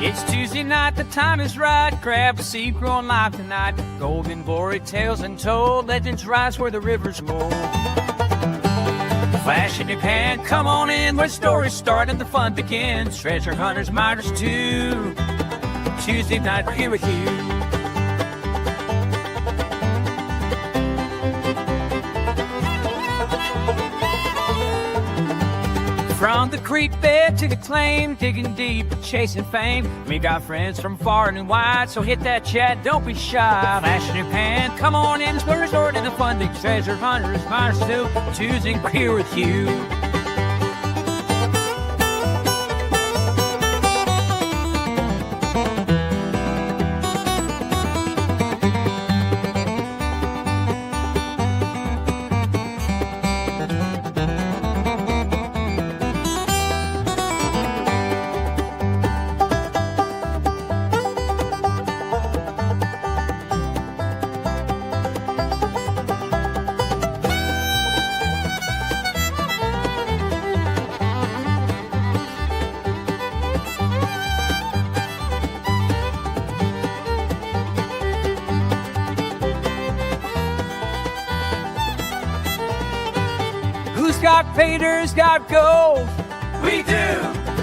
It's Tuesday night, the time is right. Grab a seat, growing live tonight. Golden glory tales untold. Legends rise where the rivers roll. Flash in your pan, come on in where stories start and the fun begins. Treasure hunters, miners too. Tuesday night, we're here with you. From the creek bed to the claim, digging deep, chasing fame. We got friends from far and wide, so hit that chat, don't be shy. Flash in your pan, come on in, explore resort in the fun. Big treasure hunters, miners too. Tuesday, we're here with you. Who's got payers, got gold? We do.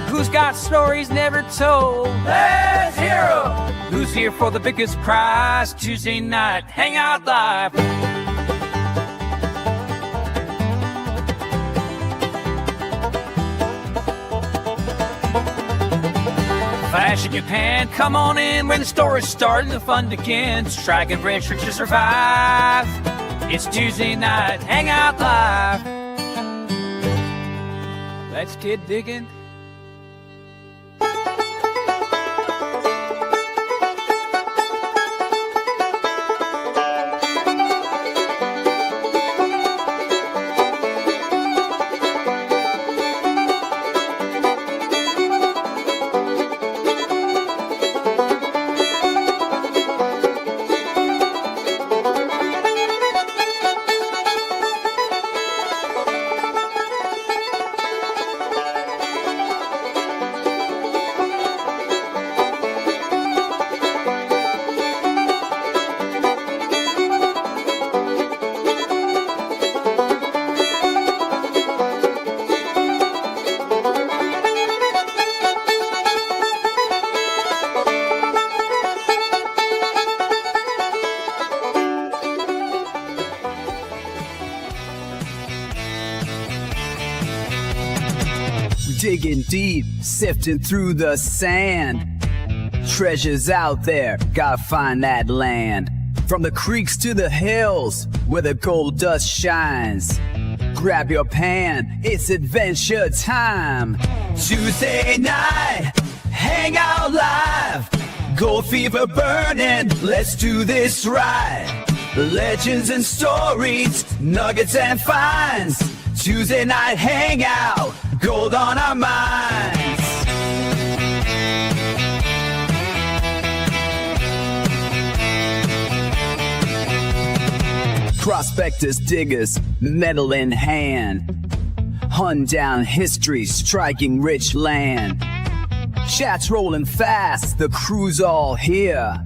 Who's got stories never told? Let's hear 'em. Who's here for the biggest prize? Tuesday night, Hangout Live. Flash in your pan, come on in where the stories start and the fun begins. Strike and venture to survive. It's Tuesday night, Hangout Live. Let's get digging. Digging deep, sifting through the sand. Treasures out there, gotta find that land. From the creeks to the hills, where the gold dust shines. Grab your pan, it's adventure time. Tuesday night, Hangout Live. Gold fever burning, let's do this right. Legends and stories, nuggets and finds. Tuesday night Hangout, gold on our minds. Prospectors, diggers, metal in hand. Hunt down history, striking rich land. Chats rolling fast, the crew's all here.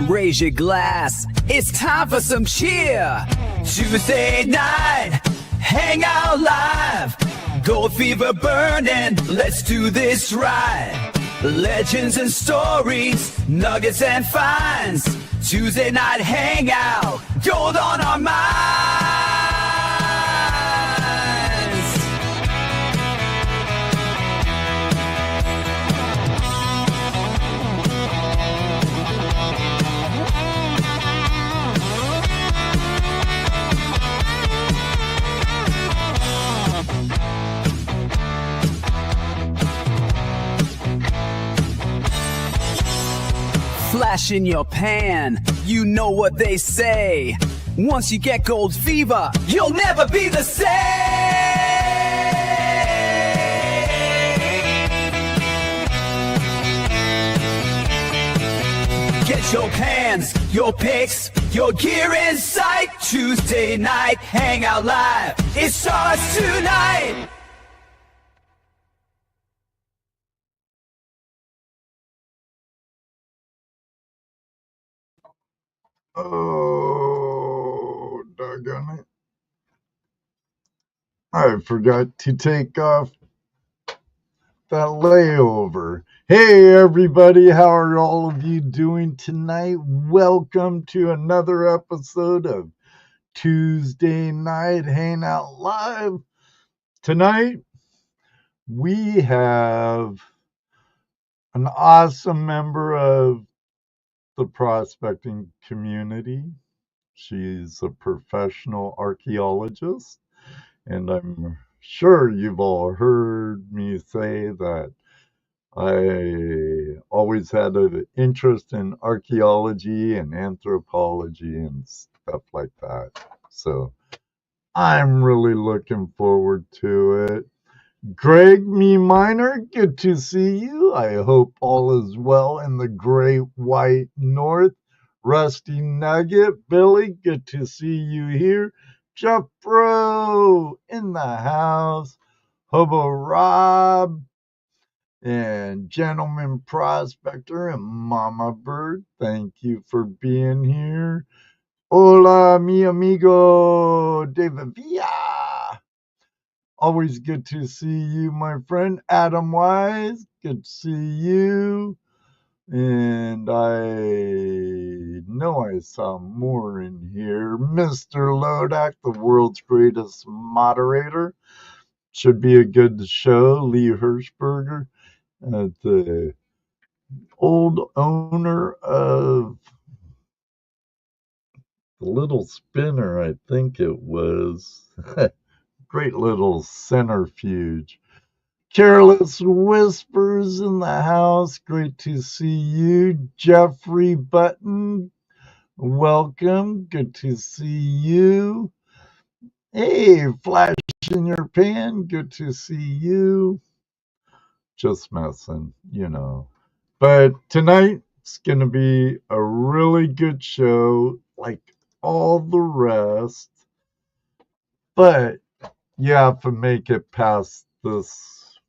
Raise your glass, it's time for some cheer. Tuesday night, Hangout Live. Gold fever burning, let's do this right. Legends and stories, nuggets and finds. Tuesday night Hangout, gold on our minds. Flash in your pan, you know what they say. Once you get gold fever, you'll never be the same. Get your pans, your picks, your gear in sight. Tuesday night, Hangout Live. It starts tonight. Oh, doggone it. I forgot to take off that layover. Hey, everybody, how are all of you doing tonight? Welcome to another episode of Tuesday Night Hangout Live. Tonight, we have an awesome member of the prospecting community. She's a professional archaeologist, and I'm sure you've all heard me say that I always had an interest in archaeology and anthropology and stuff like that. So I'm really looking forward to it. Greg Me Minor, good to see you. I hope all is well in the great white north. Rusty Nugget, Billy, good to see you here. Jeff Bro in the house. Hobo Rob and Gentleman Prospector and Mama Bird, thank you for being here. Hola, mi amigo David Villa. Always good to see you, my friend. Adam Wise, good to see you. And I know I saw more in here. Mr. Lodak, the world's greatest moderator. Should be a good show. Lee Hirschberger, the old owner of the Little Spinner, I think it was. Great little centrifuge. Careless Whispers in the house. Great to see you. Jeffrey Button, welcome. Good to see you. Hey, Flash in your pan. Good to see you. Just messing, you know. But tonight it's going to be a really good show, like all the rest. But you have to make it past this,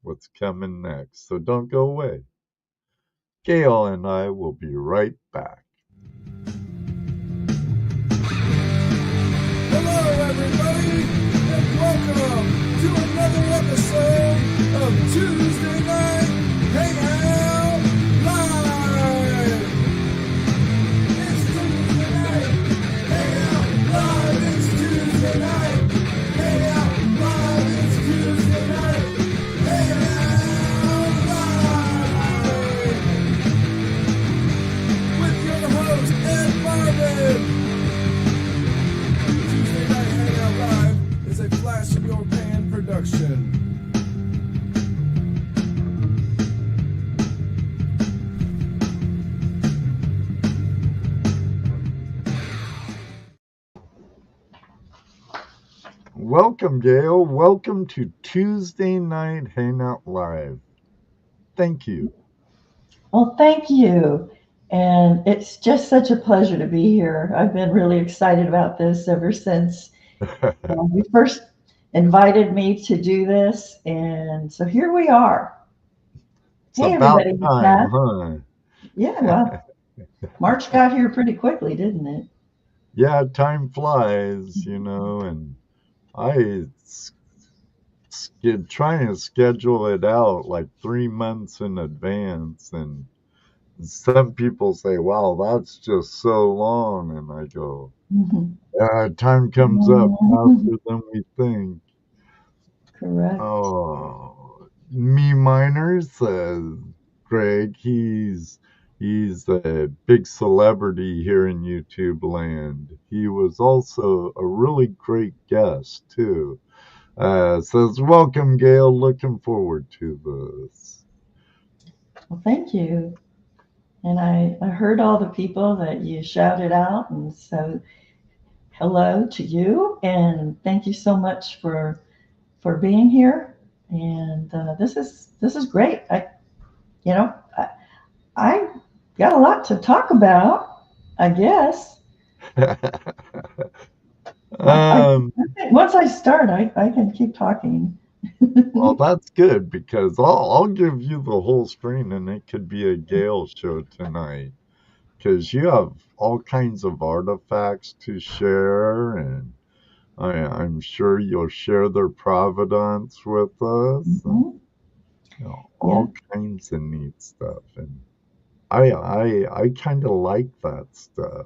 what's coming next. So don't go away. Gail and I will be right back. Hello, everybody, and welcome to another episode of Tuesday Night Hangout Live. It's Tuesday night Hangout Live. It's Tuesday night Hangout Live. It's Tuesday night Hangout Live with your host Ed Marvin. Tuesday Night Hangout Live is a Flash in Your Pan production. Welcome, Gail. Welcome to Tuesday Night Hangout Live. Thank you. Well, thank you. And it's just such a pleasure to be here. I've been really excited about this ever since you first invited me to do this. And so here we are. It's Hey, about everybody. time, huh? Yeah, well, March got here pretty quickly, didn't it? Yeah, time flies, you know, and I trying to schedule it out like 3 months in advance, and some people say, wow, that's just so long, and I go, time comes up faster than we think. Correct. Oh, Me Minor says Greg, he's a big celebrity here in YouTube land. He was also a really great guest too. Says, welcome, Gail. Looking forward to this. Well, thank you. And I heard all the people that you shouted out. And so hello to you. And thank you so much for being here. And this is great. I got a lot to talk about, I guess. Once I start, I can keep talking. Well, that's good because I'll give you the whole screen and it could be a Gail show tonight. because you have all kinds of artifacts to share, and I'm sure you'll share their provenance with us. Mhm. You know, Yeah. all kinds of neat stuff, and I kind of like that stuff.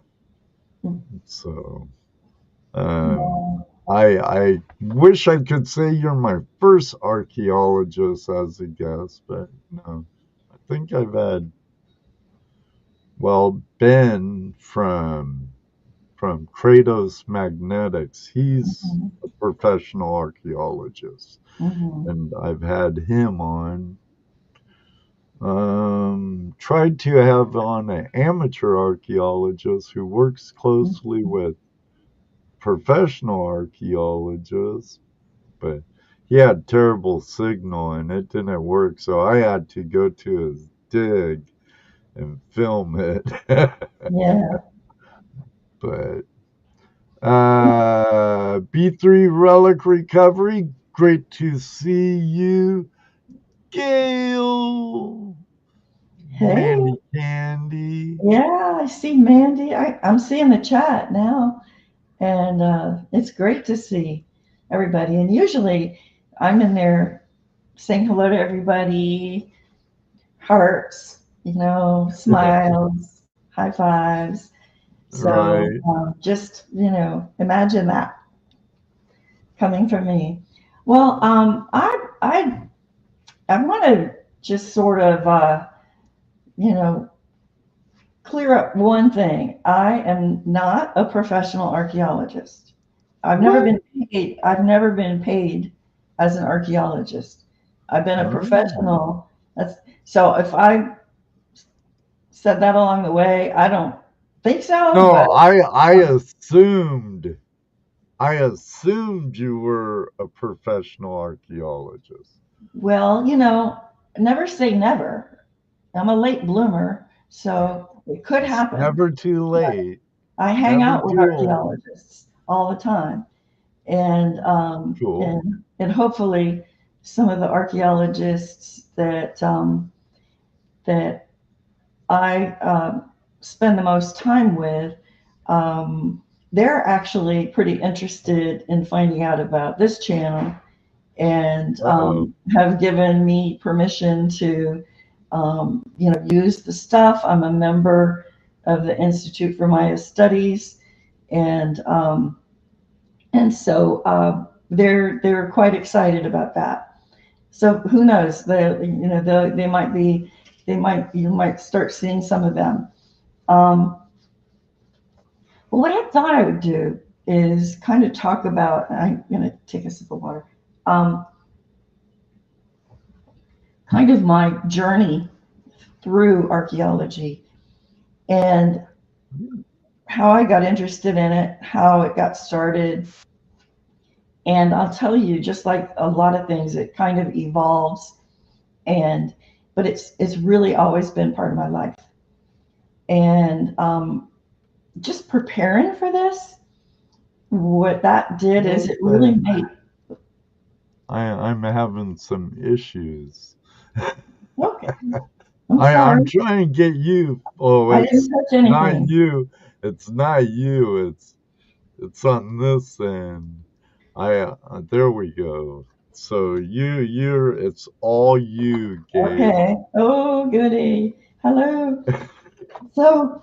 Mm. So Yeah. I wish I could say you're my first archaeologist as a guest, but no, I think I've had, well, Ben from Kratos Magnetics. He's Mhm. a professional archaeologist, Mhm. and I've had him on. Tried to have on an amateur archaeologist who works closely Mhm. with professional archaeologists, but he had terrible signal and it didn't work, so I had to go to his dig and film it. Yeah. But B3 Relic Recovery, great to see you. Gail, Hey. Mandy Candy. Yeah, I see Mandy. I'm seeing the chat now, and it's great to see everybody. And usually I'm in there saying hello to everybody, hearts, smiles, high fives. So Right. just, imagine that coming from me. Well, I want to just sort of, you know, clear up one thing. I am not a professional archaeologist. I've never What? been paid. I've never been paid as an archaeologist. I've been a Oh. professional. So if I said that along the way, I don't think so. No, But I assumed you were a professional archaeologist. well, never say never. I'm a late bloomer, so it could It's happen. never too late. I hang Never out with too old. archaeologists all the time, and Cool. hopefully some of the archaeologists that I spend the most time with, they're actually pretty interested in finding out about this channel and Uh-oh. have given me permission to, use the stuff. I'm a member of the Institute for Maya Studies, and so they're quite excited about that. So who knows? They might be, you might start seeing some of them. Well, what I thought I would do is kind of talk about. I'm going to take a sip of water. Um, Kind of my journey through archaeology and how I got interested in it, how it got started. And I'll tell you, just like a lot of things, it kind of evolves, but it's really always been part of my life. And just preparing for this, what that did is it really Okay. made. I'm having some issues. Okay, I'm I'm sorry, trying to get you. Oh, I didn't touch not anything. you. It's not you. It's on this end. There we go. So it's all you, Gail. Okay. Oh, goody. Hello. So,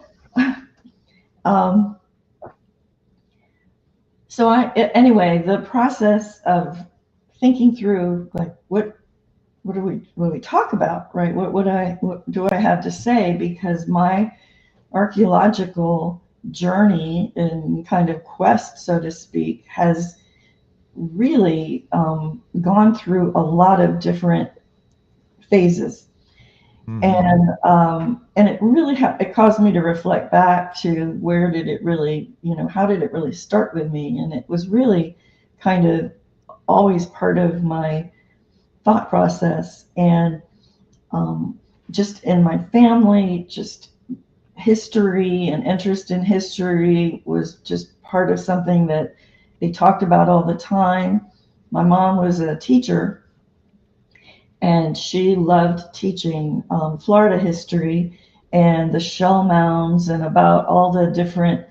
um, anyway, the process of thinking through, like, what do we talk about, right? What do I have to say? Because my archaeological journey and kind of quest, so to speak, has really gone through a lot of different phases. Mm-hmm. And it really it caused me to reflect back to where did it really, how did it really start with me? And it was really kind of always part of my thought process, and just in my family, just history and interest in history was just part of something that they talked about all the time. My mom was a teacher, and she loved teaching Florida history, and the shell mounds and about all the different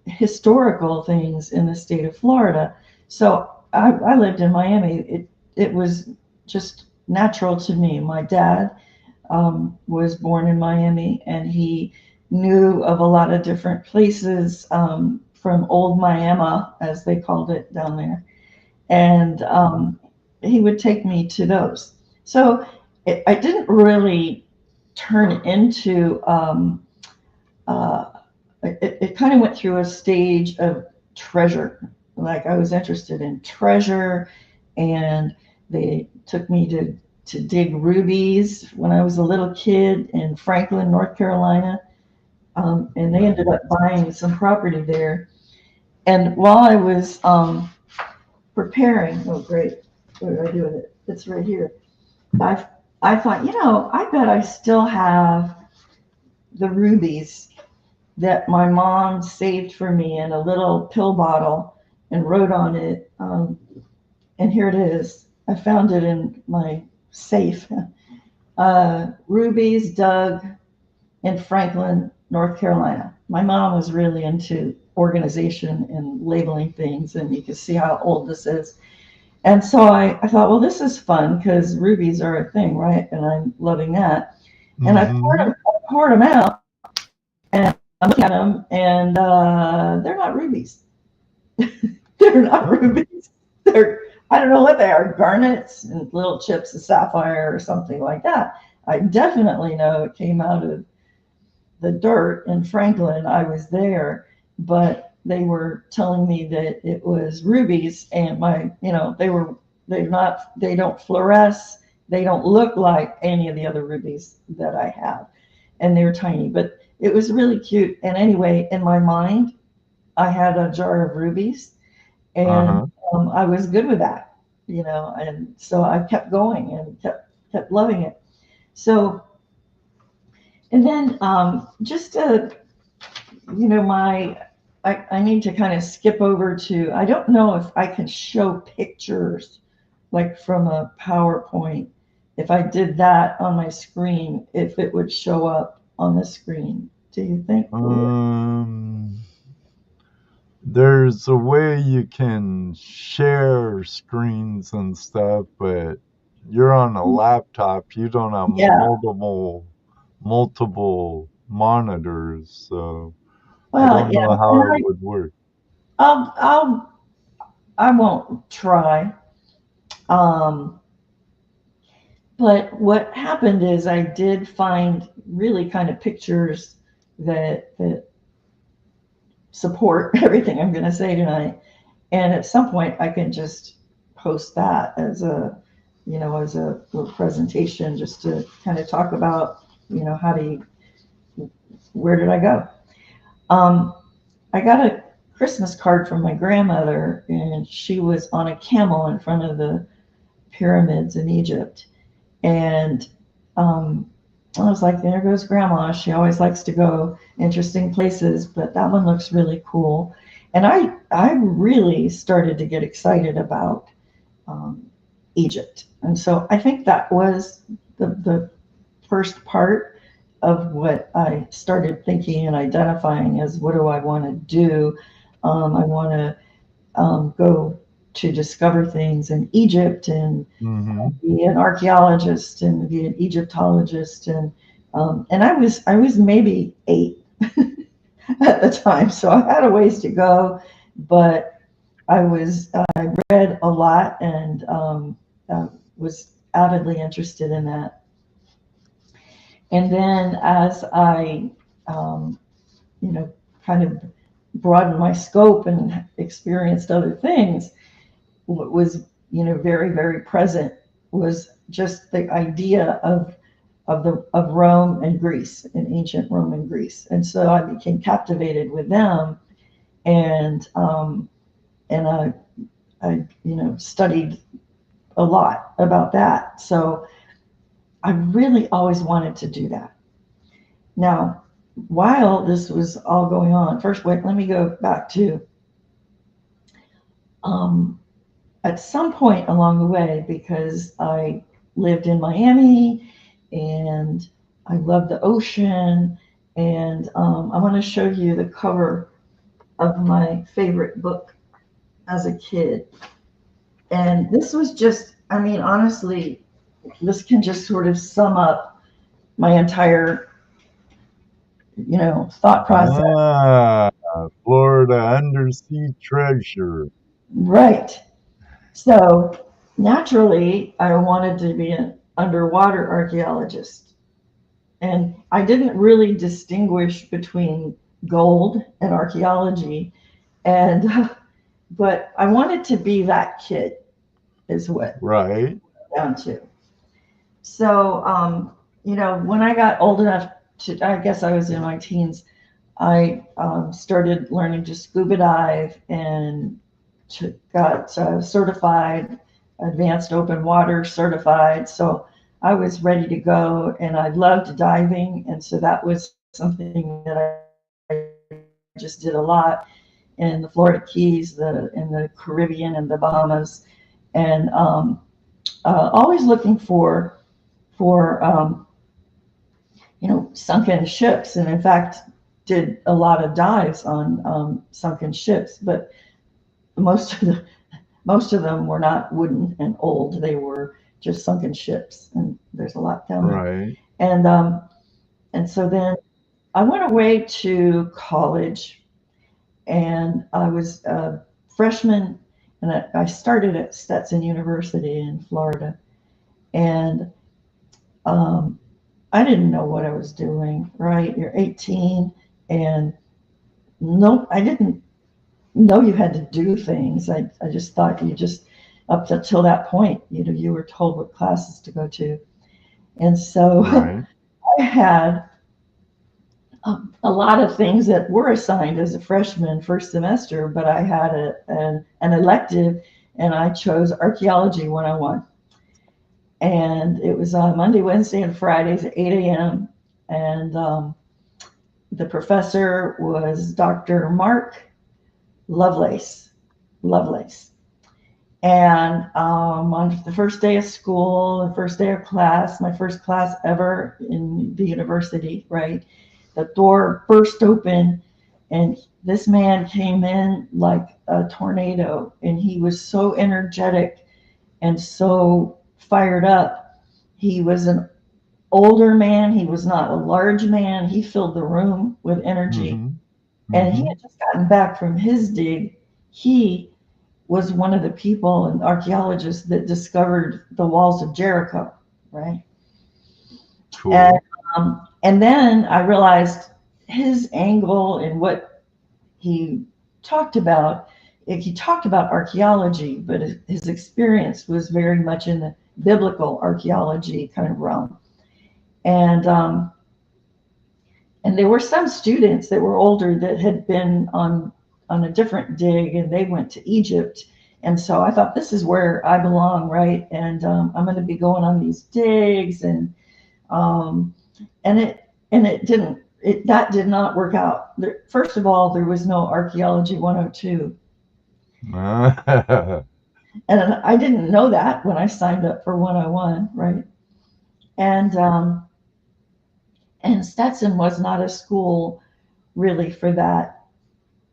historical things in the state of Florida. So I lived in Miami. It was just natural to me. My dad was born in Miami, and he knew of a lot of different places from Old Miami, as they called it down there. And he would take me to those. So I didn't really turn into, it kind of went through a stage of treasure. Like I was interested in treasure, and they took me to dig rubies when I was a little kid in Franklin, North Carolina. And they ended up buying some property there. And while I was preparing, oh great, what did I do with it? It's right here. I thought, I bet I still have the rubies that my mom saved for me in a little pill bottle and wrote on it. And here it is. I found it in my safe. Rubies dug in Franklin, North Carolina. My mom was really into organization and labeling things, and you can see how old this is. And so I thought, well, this is fun because rubies are a thing, right? And I'm loving that. And I poured them out, and I'm looking at them, and they're not rubies. They're not rubies. I don't know what they are, garnets and little chips of sapphire or something like that. I definitely know it came out of the dirt in Franklin. I was there, but they were telling me that it was rubies, and they don't fluoresce. They don't look like any of the other rubies that I have, and they're tiny, but it was really cute. And anyway, in my mind, I had a jar of rubies, and I was good with that, and so I kept going and kept loving it. So, and then just to, I need to kind of skip over to, I don't know if I can show pictures like from a PowerPoint. If I did that on my screen, if it would show up on the screen, do you think? There's a way you can share screens and stuff, but you're on a laptop. You don't have multiple monitors, so I don't know how it would work. I won't try. But what happened is I did find really kind of pictures that support everything I'm going to say tonight. And at some point I can just post that as a little presentation, just to kind of talk about, where did I go? I got a Christmas card from my grandmother, and she was on a camel in front of the pyramids in Egypt. And I was like, there goes Grandma. She always likes to go interesting places, but that one looks really cool. And I really started to get excited about Egypt. And so I think that was the first part of what I started thinking and identifying as, what do I want to do? I want to go to discover things in Egypt and be an archaeologist and be an Egyptologist, and I was maybe 8 at the time, so I had a ways to go, but I read a lot and was avidly interested in that. And then as I kind of broadened my scope and experienced other things, what was very, very present was just the idea of Rome and Greece, and ancient Rome and Greece. And so I became captivated with them, and I studied a lot about that. So I really always wanted to do that. Now, while this was all going on, first, wait, let me go back to at some point along the way, because I lived in Miami, and I love the ocean. And I want to show you the cover of my favorite book as a kid. And this was just, I mean, honestly, this can just sort of sum up my entire, thought process. Ah, Florida undersea treasure. Right. So naturally, I wanted to be an underwater archaeologist. And I didn't really distinguish between gold and archaeology. But I wanted to be that kid, is what Right. down to. So, when I got old enough to, I guess I was in my teens, I started learning to scuba dive and got certified, advanced open water certified. So I was ready to go, and I loved diving. And so that was something that I just did a lot in the Florida Keys, in the Caribbean and the Bahamas, and always looking for sunken ships. And in fact, did a lot of dives on sunken ships, but most of them were not wooden and old. They were just sunken ships, and there's a lot down there. Right. And so then I went away to college, and I was a freshman, and I started at Stetson University in Florida, and I didn't know what I was doing. Right, you're 18, and no, I didn't know you had to do things. I just thought you just, up until that point, you were told what classes to go to. And so Right. I had a lot of things that were assigned as a freshman first semester, but I had an elective, and I chose Archaeology 101. And it was on Monday, Wednesday, and Fridays at 8 a.m. And the professor was Dr. Mark Lovelace. And on the first day of school, the first day of class, my first class ever in the university, right? The door burst open, and this man came in like a tornado, and he was so energetic and so fired up. He was an older man. He was not a large man. He filled the room with energy. Mm-hmm. And he had just gotten back from his dig. He was one of the people and archaeologists that discovered the walls of Jericho, right? Cool. And then I realized his angle and what he talked about. He talked about archaeology, but his experience was very much in the biblical archaeology kind of realm. And there were some students that were older that had been on a different dig, and they went to Egypt. And so I thought, this is where I belong, right? And I'm going to be going on these digs, and that did not work out. First of all, there was no Archaeology 102. And I didn't know that when I signed up for 101, right? And Stetson was not a school really for that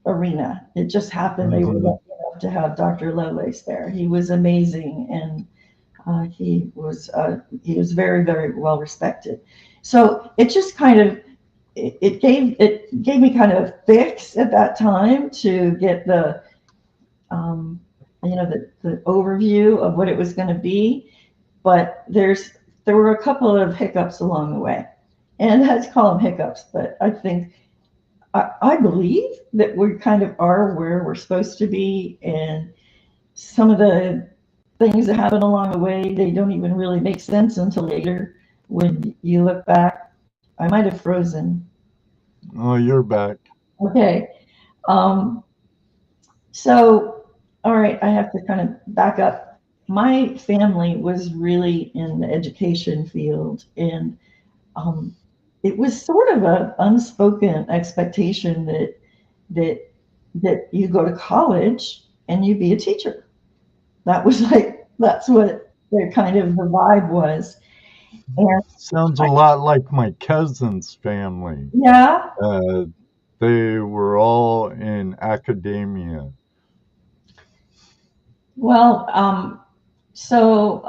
arena. It just happened they were lucky enough to have Dr. Lovelace there. He was amazing, and he was very, very well respected. So it just kind of it gave me kind of fix at that time to get the the overview of what it was going to be. But there were a couple of hiccups along the way, and let's call them hiccups. But I think I believe that we kind of are where we're supposed to be, and some of the things that happen along the way, they don't even really make sense until later when you look back. I might have frozen. Oh, you're back. Okay. So, all right, I have to kind of back up. My family was really in the education field, and it was sort of an unspoken expectation that you go to college and you be a teacher. That was that's what the kind of the vibe was. And Sounds a lot like my cousin's family. yeah, They were all in academia. well, so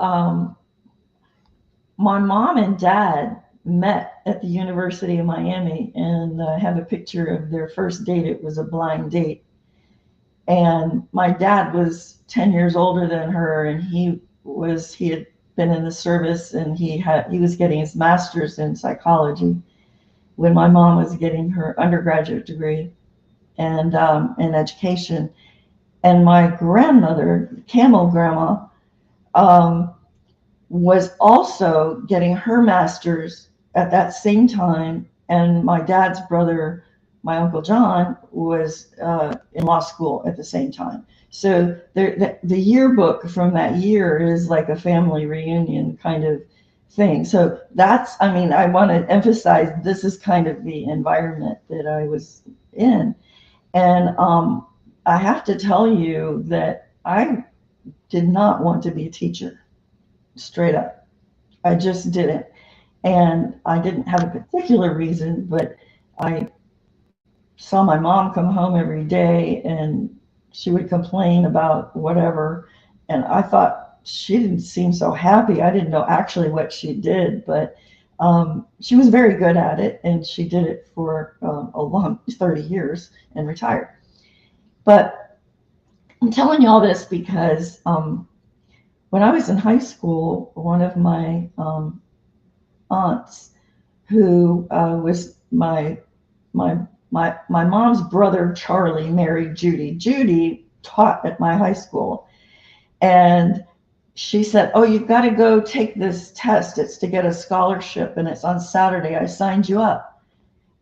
my mom and dad met at the University of Miami, and I have a picture of their first date. It was a blind date. And my dad was 10 years older than her, and he had been in the service, and he was getting his master's in psychology when my mom was getting her undergraduate degree and in education. And my grandmother, Camel Grandma, um, was also getting her master's at that same time. And my dad's brother, my Uncle John, was in law school at the same time. So the yearbook from that year is like a family reunion kind of thing. So I want to emphasize this is kind of the environment that I was in. And I have to tell you that I did not want to be a teacher, straight up. I just didn't. And I didn't have a particular reason, but I saw my mom come home every day and she would complain about whatever. And I thought she didn't seem so happy. I didn't know actually what she did, but she was very good at it, and she did it for a long 30 years and retired. But I'm telling you all this because when I was in high school, one of my aunts, who was my mom's brother Charlie, married Judy. Judy taught at my high school, and she said, "Oh, you've got to go take this test. It's to get a scholarship, and it's on Saturday. I signed you up."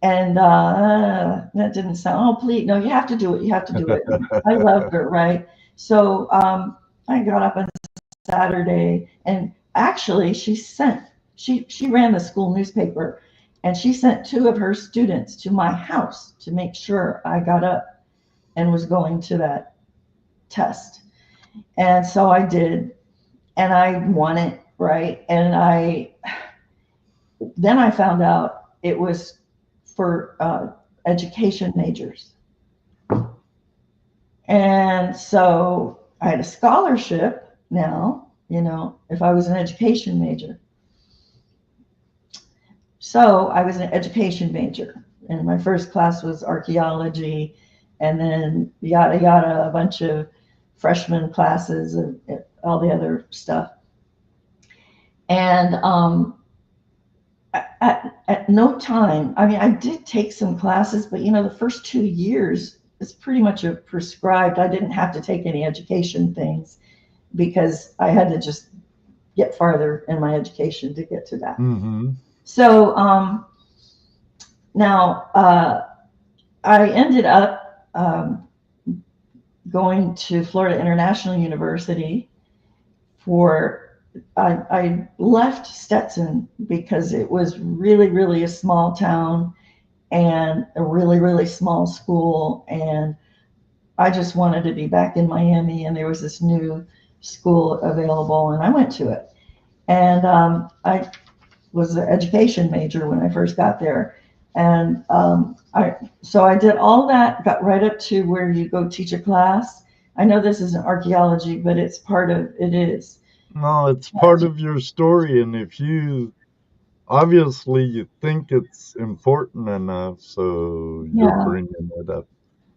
And that didn't sound, oh, please, no, you have to do it. You have to do it. I loved her, right? So I got up on Saturday, and actually she ran the school newspaper, and she sent 2 of her students to my house to make sure I got up and was going to that test. And so I did, and I won it, right? And then I found out it was for education majors. And so I had a scholarship now, if I was an education major. So I was an education major, and my first class was archaeology, and then yada yada, a bunch of freshman classes and all the other stuff. And at no time, I did take some classes, but the first 2 years is pretty much a prescribed. I didn't have to take any education things because I had to just get farther in my education to get to that. Mm-hmm. So now I ended up going to Florida International University I left Stetson because it was really, really a small town and a really, really small school. And I just wanted to be back in Miami, and there was this new school available, and I went to it. And I was an education major when I first got there. And so I did all that, got right up to where you go teach a class. I know this isn't archaeology, but it is. No, it's part of your story, and if you obviously think it's important enough, so you're bringing it up.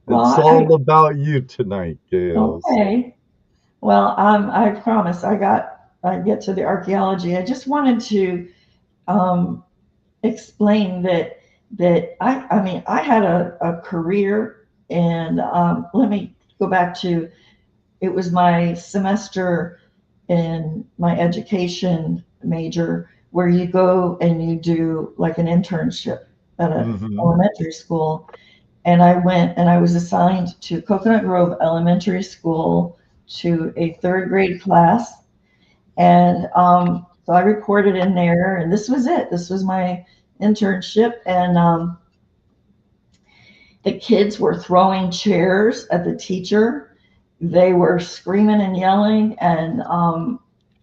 Well, it's all about you tonight, Gail. Okay. Well, I promise I get to the archaeology. I just wanted to explain that I had a career, and let me go back to, it was my semester in my education major where you go and you do like an internship at an elementary school. And I went and I was assigned to Coconut Grove Elementary School to a 3rd grade class. And so I reported in there, and this was it. This was my internship. And the kids were throwing chairs at the teacher. They were screaming and yelling, and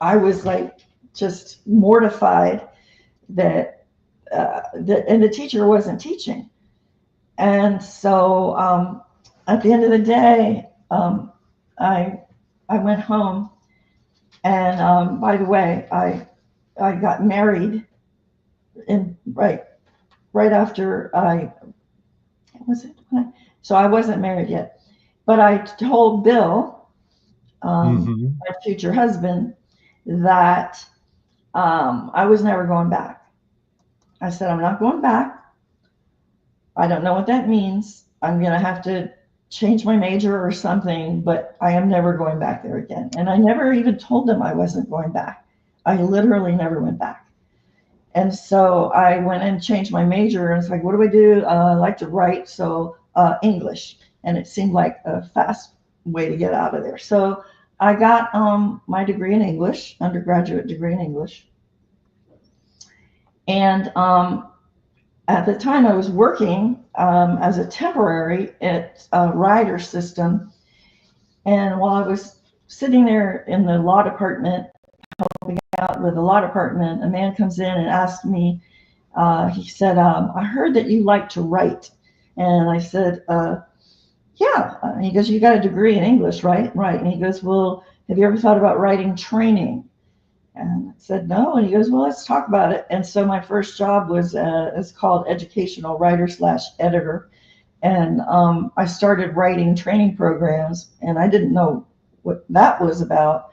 I was like just mortified that, and the teacher wasn't teaching. And so at the end of the day, I went home, and by the way, I got married right after so I wasn't married yet, but I told Bill, my future husband, that I was never going back. I said, I'm not going back. I don't know what that means. I'm going to have to change my major or something, but I am never going back there again. And I never even told them I wasn't going back. I literally never went back. And so I went and changed my major, and it's like, what do I do? I like to write, so English. And it seemed like a fast way to get out of there. So I got my degree in English, undergraduate degree in English. And at the time I was working as a temporary at a Ryder system. And while I was sitting there in the law department, helping out with the law department, a man comes in and asked me, he said, I heard that you like to write. And I said, yeah. And he goes, you got a degree in English, right? Right. And he goes, well, have you ever thought about writing training? And I said, no. And he goes, well, let's talk about it. And so my first job was, it's called educational writer/editor. And I started writing training programs, and I didn't know what that was about.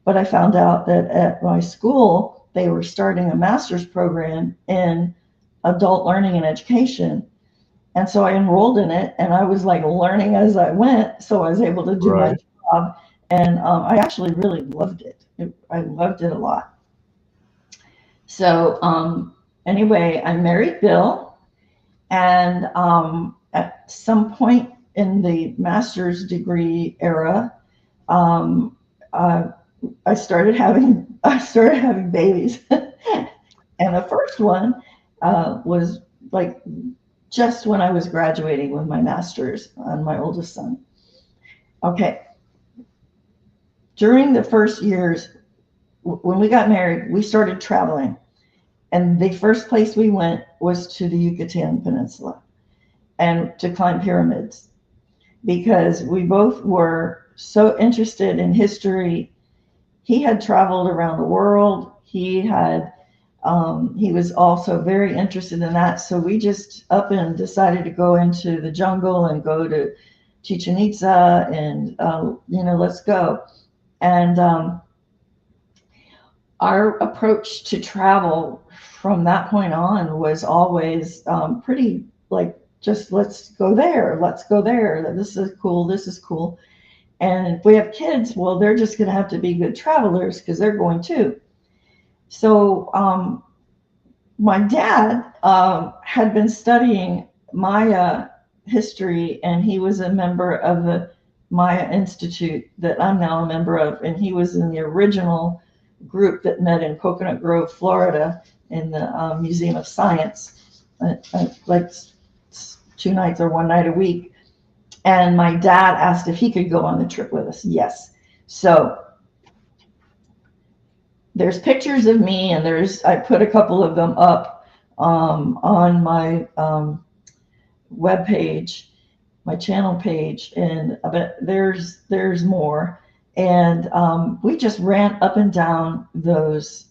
But I found out that at my school, they were starting a master's program in adult learning and education. And so I enrolled in it, and I was like learning as I went. So I was able to do my job. And I actually really loved it. I loved it a lot. So anyway, I married Bill, and at some point in the master's degree era, I started having babies. And the first one was like just when I was graduating with my master's on my oldest son. Okay. During the first years, when we got married, we started traveling. And the first place we went was to the Yucatan Peninsula and to climb pyramids, because we both were so interested in history. He had traveled around the world. He was also very interested in that. So we just up and decided to go into the jungle and go to Chichen Itza and, let's go. And our approach to travel from that point on was always pretty like, just let's go there. This is cool. And if we have kids, well, they're just going to have to be good travelers because they're going too. So my dad had been studying Maya history, and he was a member of the Maya Institute that I'm now a member of. And he was in the original group that met in Coconut Grove, Florida, in the Museum of Science, like 2 nights or 1 night a week. And my dad asked if he could go on the trip with us. Yes. So there's pictures of me, and I put a couple of them up on my webpage, my channel page, and but there's more. And we just ran up and down those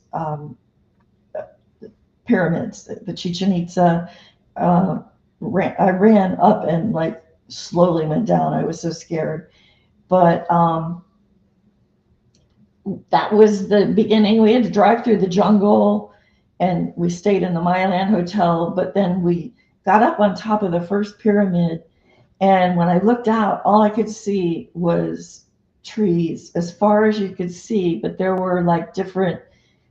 pyramids, the Chichen Itza. I ran up and like slowly went down. I was so scared. But that was the beginning. We had to drive through the jungle, and we stayed in the Mayaland Hotel. But then we got up on top of the first pyramid, and when I looked out, all I could see was trees as far as you could see, but there were like different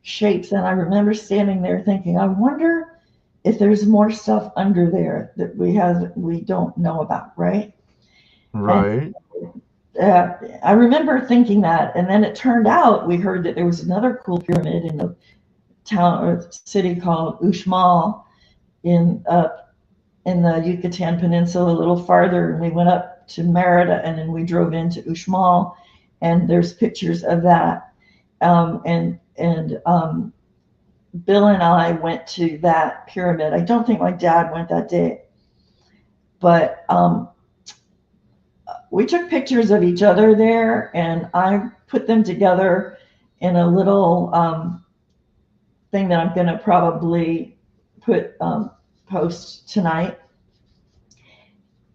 shapes. And I remember standing there thinking, I wonder if there's more stuff under there that we don't know about, right? Right. And, I remember thinking that, and then it turned out we heard that there was another cool pyramid in a town or city called Uxmal in the Yucatan Peninsula, a little farther, and we went up to Merida, and then we drove into Uxmal, and there's pictures of that. And and Bill and I went to that pyramid. I don't think my dad went that day, but we took pictures of each other there, and I put them together in a little thing that I'm going to probably post tonight.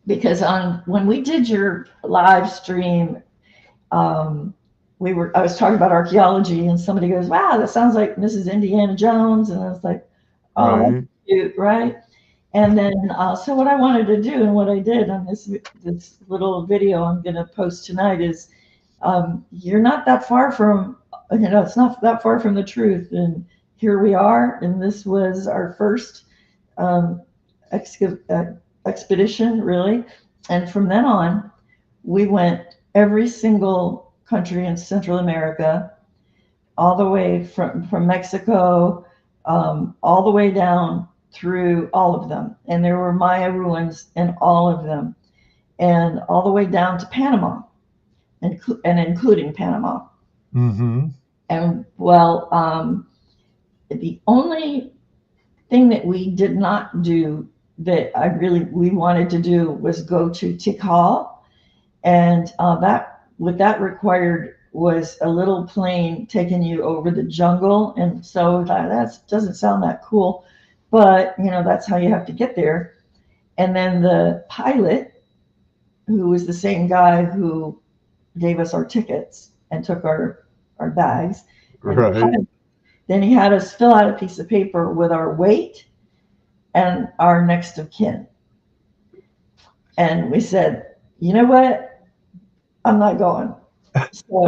Because when we did your live stream, I was talking about archaeology, and somebody goes, "Wow, that sounds like Mrs. Indiana Jones," and I was like, "Oh, Right. that's cute, right?" And then, so what I wanted to do, and what I did on this little video I'm going to post tonight is, you're not that far from, it's not that far from the truth, and here we are, and this was our first expedition, really, and from then on, we went every single country in Central America, all the way from Mexico, all the way down through all of them. And there were Maya ruins in all of them, and all the way down to Panama, and including Panama. Mm-hmm. And well, the only thing that we did not do that we wanted to do was go to Tikal, and what that required was a little plane taking you over the jungle, and so that doesn't sound that cool, but that's how you have to get there. And then the pilot, who was the same guy who gave us our tickets and took our bags, Right. then he had us fill out a piece of paper with our weight and our next of kin. And we said, you know what? I'm not going. So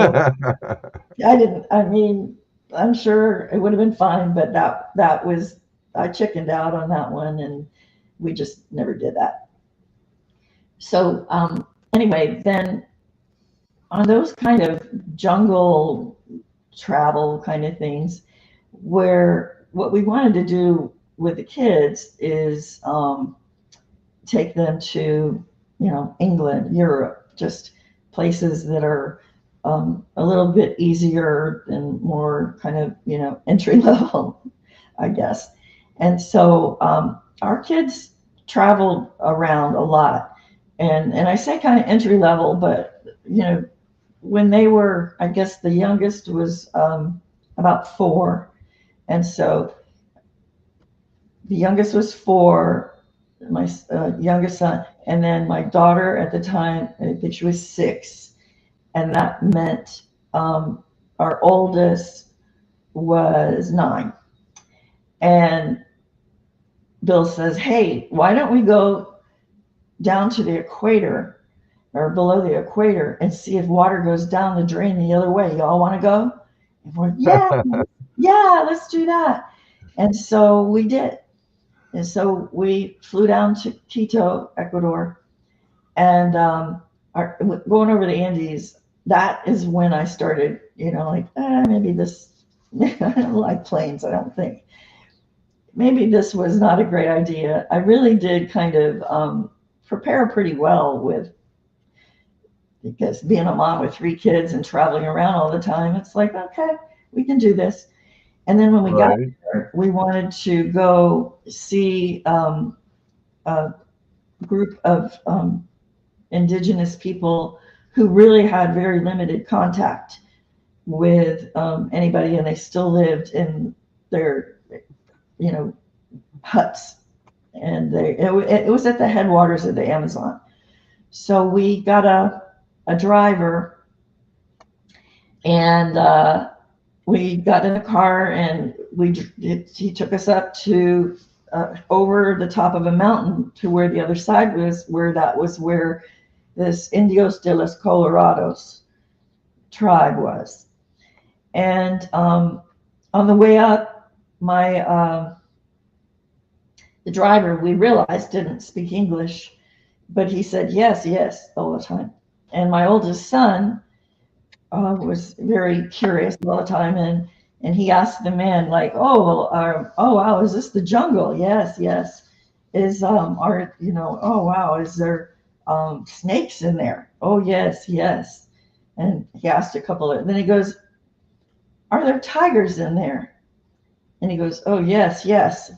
I'm sure it would have been fine, but that was, I chickened out on that one, and we just never did that. So anyway, then on those kind of jungle travel kind of things, where what we wanted to do with the kids is take them to, England, Europe, just places that are a little bit easier and more kind of, entry level, I guess. And so our kids traveled around a lot. And I say kind of entry level, but, when they were, I guess the youngest was about 4. And so the youngest was 4, my youngest son. And then my daughter at the time, I think she was 6. And that meant our oldest was 9. And Bill says, hey, why don't we go down to the equator or below the equator and see if water goes down the drain the other way? Y'all want to go? And we're, yeah, let's do that. And so we did. And so we flew down to Quito, Ecuador, and going over the Andes. That is when I started, maybe this, I don't like planes, I don't think. Maybe this was not a great idea. I really did kind of prepare pretty well because being a mom with 3 kids and traveling around all the time, it's like, okay, we can do this. And then when we got there, we wanted to go see a group of indigenous people who really had very limited contact with anybody, and they still lived in their, huts, and it was at the headwaters of the Amazon. So we got a driver, and we got in a car, and he took us up to over the top of a mountain to where the other side was, where this Indios de los Colorados tribe was. And on the way up, the driver, we realized, didn't speak English, but he said yes, yes, all the time. And my oldest son was very curious all the time, and he asked the man, like, oh wow, is this the jungle? Yes, yes. Is oh wow, is there snakes in there? Oh yes, yes. And he asked a couple of, then he goes, are there tigers in there? And he goes, oh, yes, yes.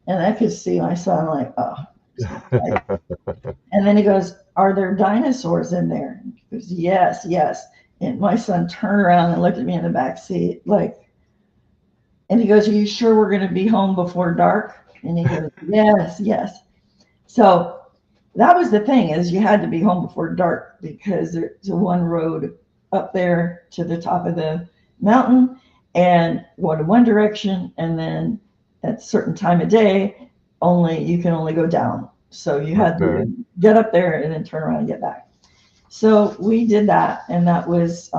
And I could see my son like, oh. And then he goes, are there dinosaurs in there? He goes, yes, yes. And my son turned around and looked at me in the back seat, like, and he goes, are you sure we're going to be home before dark? And he goes, yes, yes. So that was the thing, is you had to be home before dark, because there's one road up there to the top of the mountain and go to one direction, and then at a certain time of day, you can only go down. So you had to get up there and then turn around and get back. So we did that, and that was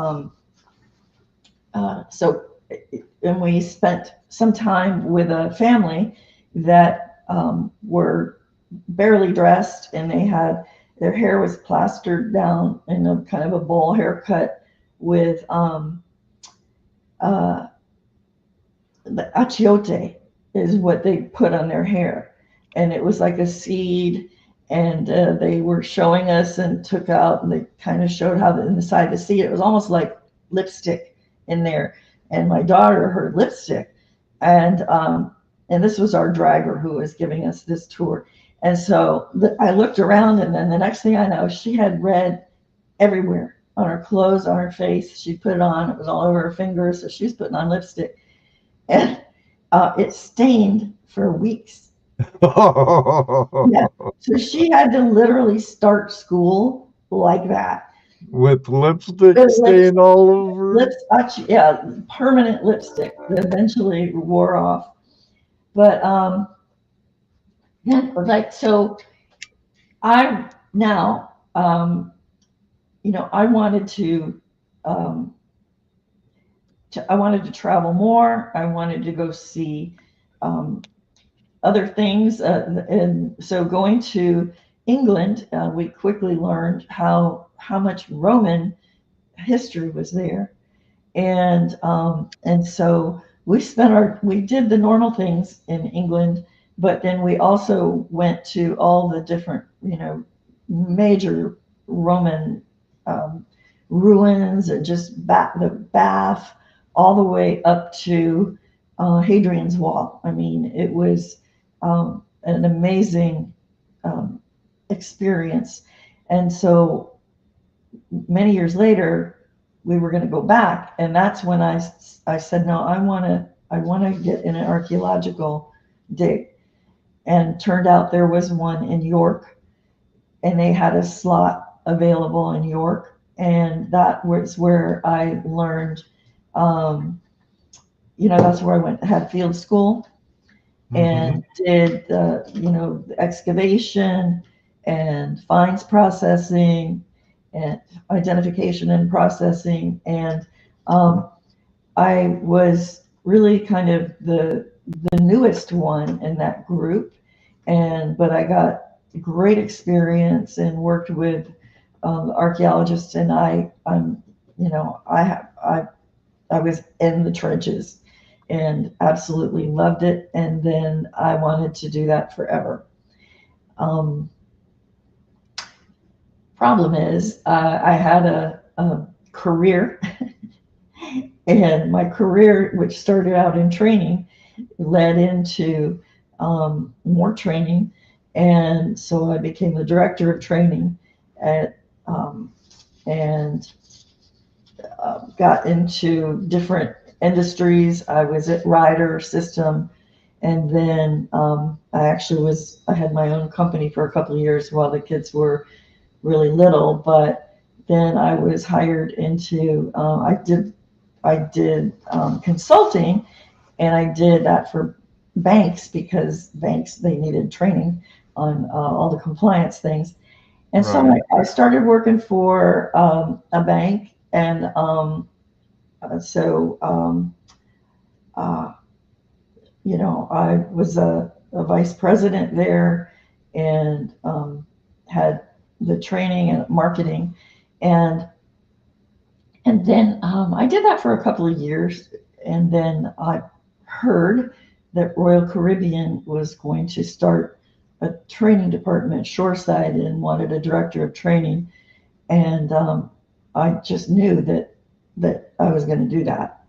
and we spent some time with a family that were barely dressed, and their hair was plastered down in a kind of a bowl haircut with the achiote is what they put on their hair, and it was like a seed, and they were showing us and took out, and they kind of showed how in the side of the seed it was almost like lipstick in there, and my daughter, her lipstick, and this was our dragger who was giving us this tour. And so I looked around, and then the next thing I know, she had red everywhere, on her clothes, on her face. She put it on. It was all over her fingers. So she was putting on lipstick. And it stained for weeks. Yeah. So she had to literally start school like that. With lipstick stain all over? Yeah, permanent lipstick that eventually wore off. But so I now, I wanted to travel more. I wanted to go see other things. And so going to England, we quickly learned how much Roman history was there. And so we did the normal things in England, but then we also went to all the different, major Roman ruins, and just the Bath, all the way up to Hadrian's Wall. I mean, it was an amazing experience. And so many years later, we were going to go back, and that's when I said, no, I want to get in an archaeological dig. And turned out there was one in York, and they had a slot available in York, and that was where I learned. That's where I had field school, and did the excavation and finds processing and identification and processing, and I was really kind of the newest one in that group, but I got great experience and worked with archaeologists, and I was in the trenches and absolutely loved it, and then I wanted to do that forever. Problem is, I had a career, and my career, which started out in training, led into more training, and so I became the director of training and got into different industries. I was at Ryder System, and then I had my own company for a couple of years while the kids were really little, but then I was hired into I did consulting, and I did that for banks, because banks, they needed training on all the compliance things. And so I started working for a bank, and I was a vice president there, and had the training and marketing, and then I did that for a couple of years, and then I heard that Royal Caribbean was going to start a training department shoreside and wanted a director of training, and I just knew that I was going to do that.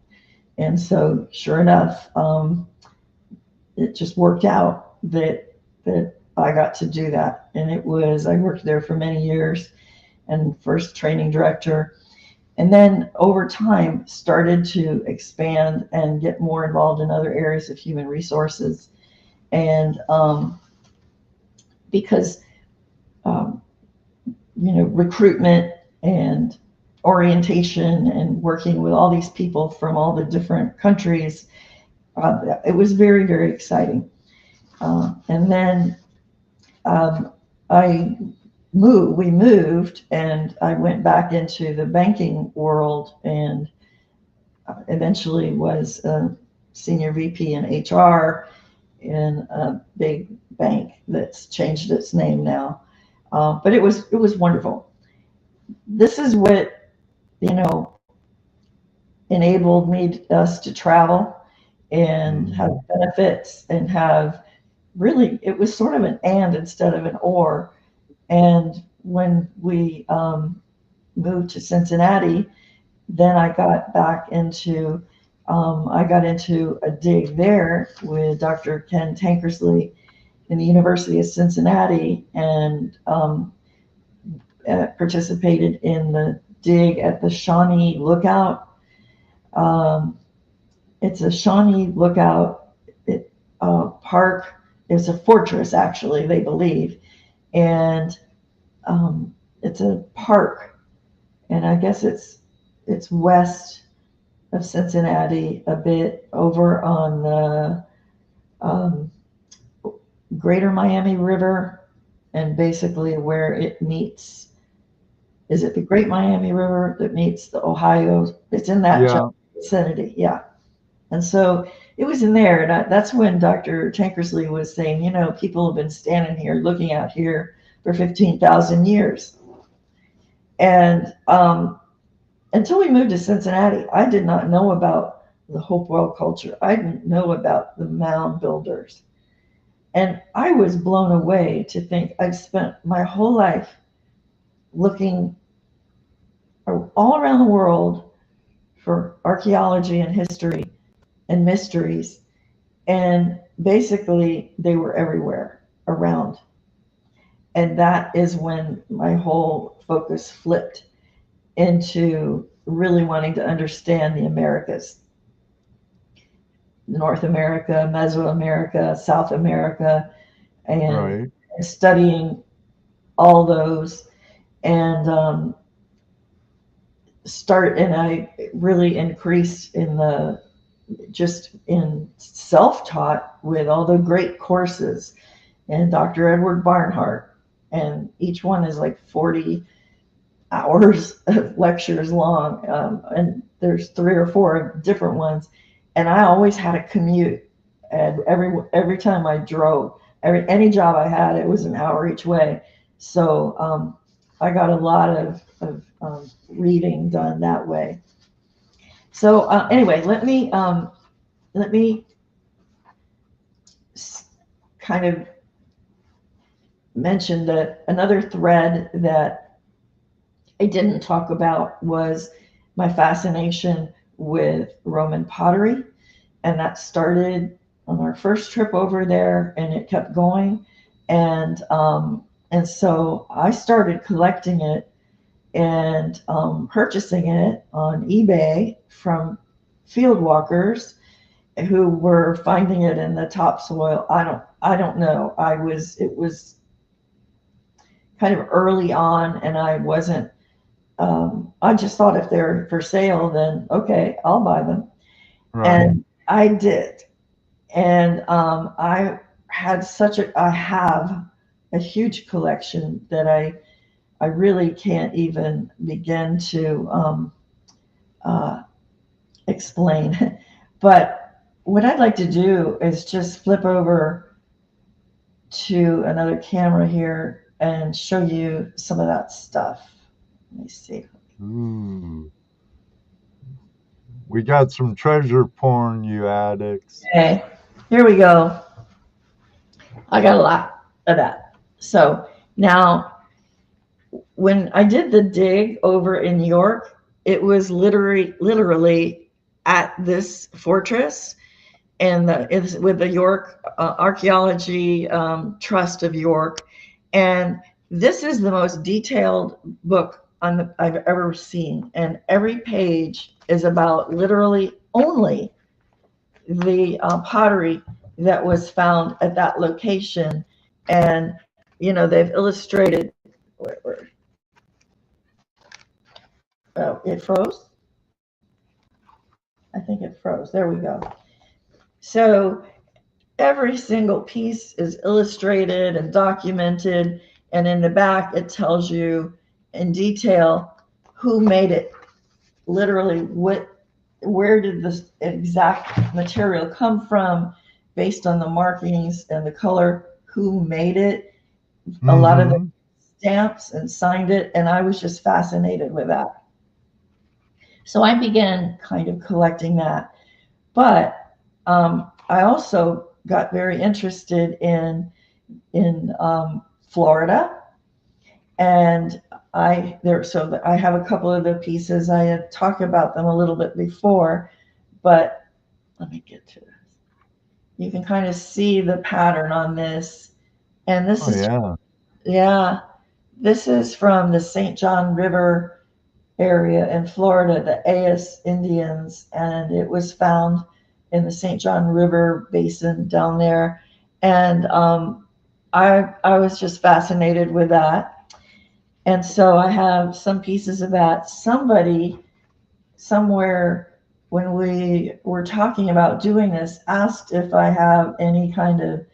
And so sure enough, it just worked out that I got to do that. And I worked there for many years, and first training director, and then over time started to expand and get more involved in other areas of human resources. And because recruitment and orientation and working with all these people from all the different countries, it was very, very exciting. And then we moved, and I went back into the banking world, and eventually was a senior VP in HR in a big bank that's changed its name now. But it was wonderful. This is what, enabled us to travel and have benefits, and have really, it was sort of an and instead of an or. And when we moved to Cincinnati, then I got back into a dig there with Dr. Ken Tankersley in the University of Cincinnati, and participated in the dig at the Shawnee Lookout. It's a Shawnee Lookout park. It's a fortress, actually, they believe. And it's a park. And I guess it's west of Cincinnati, a bit over on the Greater Miami River, and basically where it meets. Is it the Great Miami River that meets the Ohio? It's in that vicinity, yeah. And so it was in there, and that's when Dr. Tankersley was saying, people have been standing here, looking out here for 15,000 years. And until we moved to Cincinnati, I did not know about the Hopewell culture. I didn't know about the mound builders. And I was blown away to think I've spent my whole life looking all around the world for archaeology and history and mysteries. And basically, they were everywhere around. And that is when my whole focus flipped into really wanting to understand the Americas. North America, Mesoamerica, South America, and studying all those. And I really increased in self-taught with all the great courses and Dr. Edward Barnhart, and each one is like 40 hours of lectures long, and there's 3 or 4 different ones, and I always had a commute, and every time I drove, any job I had, it was an hour each way, so I got a lot of reading done that way. So anyway, let me kind of mention that another thread that I didn't talk about was my fascination with Roman pottery, and that started on our first trip over there, and it kept going, and so I started collecting it and purchasing it on eBay from field walkers who were finding it in the topsoil. I don't know. It was kind of early on, and I wasn't. I just thought if they're for sale, then okay, I'll buy them. Right. And I did, and I have a huge collection that I really can't even begin to explain. But what I'd like to do is just flip over to another camera here and show you some of that stuff. Let me see. Ooh. We got some treasure porn, you addicts. Okay, here we go. I got a lot of that. So now, when I did the dig over in New York, it was literally at this fortress, and it's with the York Archaeology Trust of York. And this is the most detailed book I've ever seen. And every page is about literally only the pottery that was found at that location. And, you know, they've illustrated, it froze. I think it froze. There we go. So every single piece is illustrated and documented. And in the back, it tells you in detail who made it, literally where did this exact material come from, based on the markings and the color, who made it, a lot of the stamps, and signed it. And I was just fascinated with that. So I began kind of collecting that. But I also got very interested in Florida, and I have a couple of the pieces. I had talked about them a little bit before, but let me get to this. You can kind of see the pattern on this, and this this is from the St. John River area in Florida, the Ayas Indians, and it was found in the St. John River basin down there. And I was just fascinated with that. And so I have some pieces of that. Somebody somewhere, when we were talking about doing this, asked if I have any kind of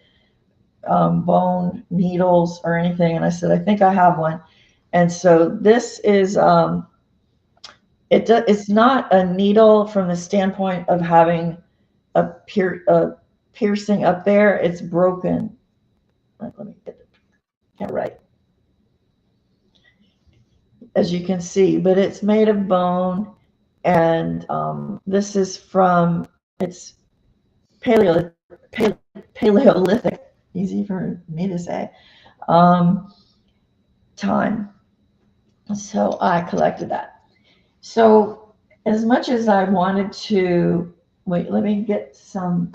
bone needles or anything. And I said, I think I have one. And so this is, it's not a needle from the standpoint of having a piercing up there. It's broken. Let me get it right. As you can see, but it's made of bone, and this is from, it's Paleolithic, easy for me to say, time. So I collected that. So as much as I wanted to, wait, let me get some.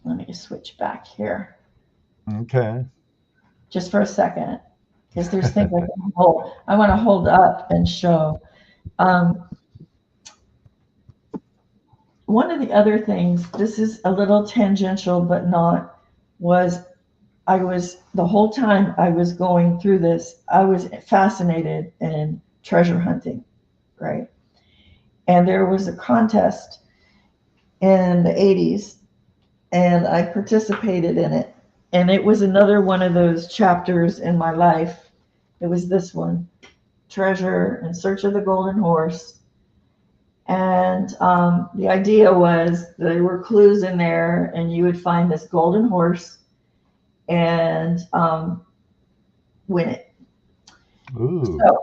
Let me switch back here. Okay. Just for a second, because there's things I can hold. I want to hold up and show. One of the other things, this is a little tangential, but not, was the whole time I was going through this, I was fascinated in treasure hunting, right? And there was a contest in the 80s, and I participated in it. And it was another one of those chapters in my life. It was this one, Treasure in Search of the Golden Horse. And the idea was there were clues in there, and you would find this golden horse and win it. Ooh. So,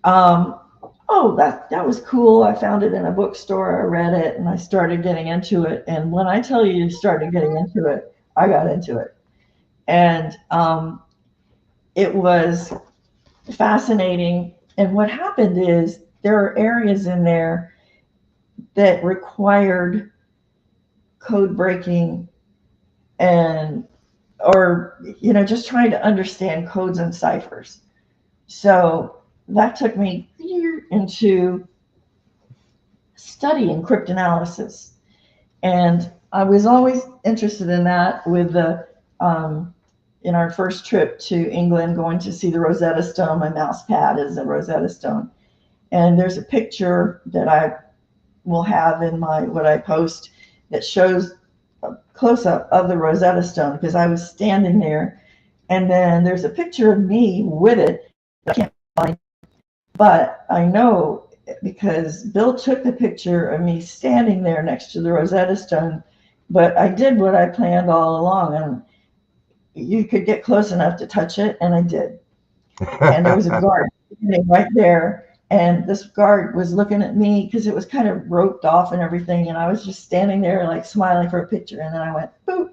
oh, that was cool. I found it in a bookstore. I read it, and I started getting into it. And when I tell you started getting into it, I got into it. And it was fascinating. And what happened is there are areas in there that required code breaking or just trying to understand codes and ciphers. So that took me into studying cryptanalysis. And I was always interested in that with the, in our first trip to England, going to see the Rosetta Stone. My mouse pad is a Rosetta Stone. And there's a picture that I will have in what I post that shows a close-up of the Rosetta Stone, because I was standing there. And then there's a picture of me with it. I can't find, but I know because Bill took the picture of me standing there next to the Rosetta Stone. But I did what I planned all along, and you could get close enough to touch it, and I did. And there was a guard sitting right there, and this guard was looking at me because it was kind of roped off and everything, and I was just standing there like smiling for a picture. And then I went boop,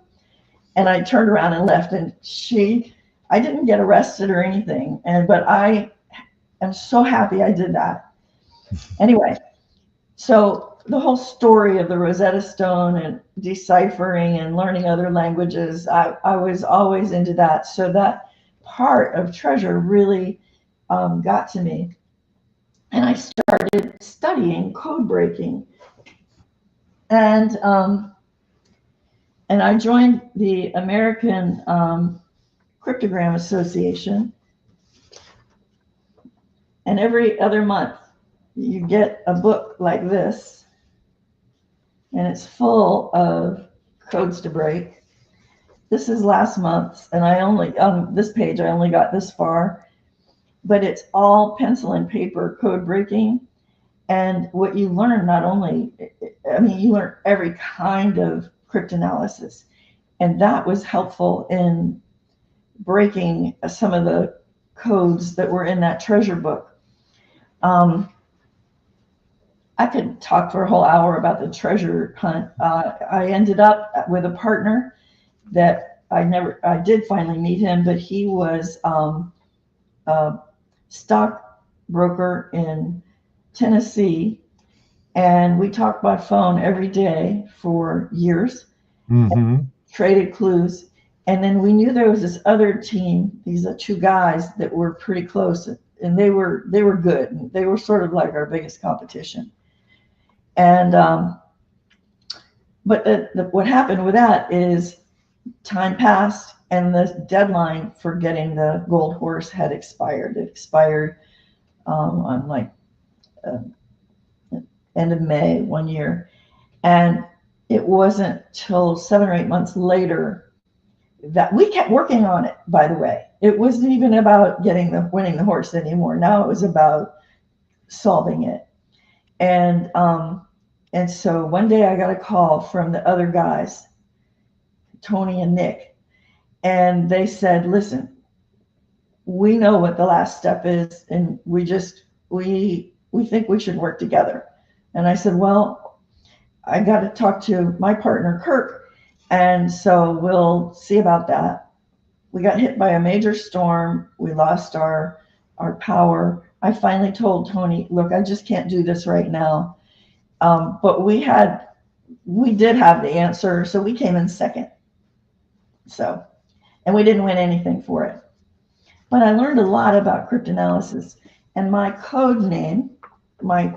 and I turned around and left, and she I didn't get arrested or anything, but I am so happy I did that. Anyway, so the whole story of the Rosetta Stone and deciphering and learning other languages, I was always into that. So that part of treasure really got to me. And I started studying code breaking. And I joined the American Cryptogram Association. And every other month, you get a book like this, and it's full of codes to break. This is last month's, and I only, on this page, I only got this far, but it's all pencil and paper code breaking. And what you learn, not only, I mean, you learn every kind of cryptanalysis, and that was helpful in breaking some of the codes that were in that treasure book. I could talk for a whole hour about the treasure hunt. I ended up with a partner that I did finally meet him, but he was a stockbroker in Tennessee, and we talked by phone every day for years, traded clues, and then we knew there was this other team, these are two guys that were pretty close, and they were good. They were sort of like our biggest competition. And but what happened with that is time passed, and the deadline for getting the gold horse had expired. It expired on like end of May one year, and it wasn't till 7 or 8 months later that we kept working on it. By the way, it wasn't even about winning the horse anymore. Now it was about solving it, and so one day I got a call from the other guys, Tony and Nick, and they said, listen, we know what the last step is, and we think we should work together. And I said, well, I got to talk to my partner, Kirk, and so we'll see about that. We got hit by a major storm. We lost our power. I finally told Tony, look, I just can't do this right now. But we did have the answer, so we came in second. So, and we didn't win anything for it. But I learned a lot about cryptanalysis, and my code name, my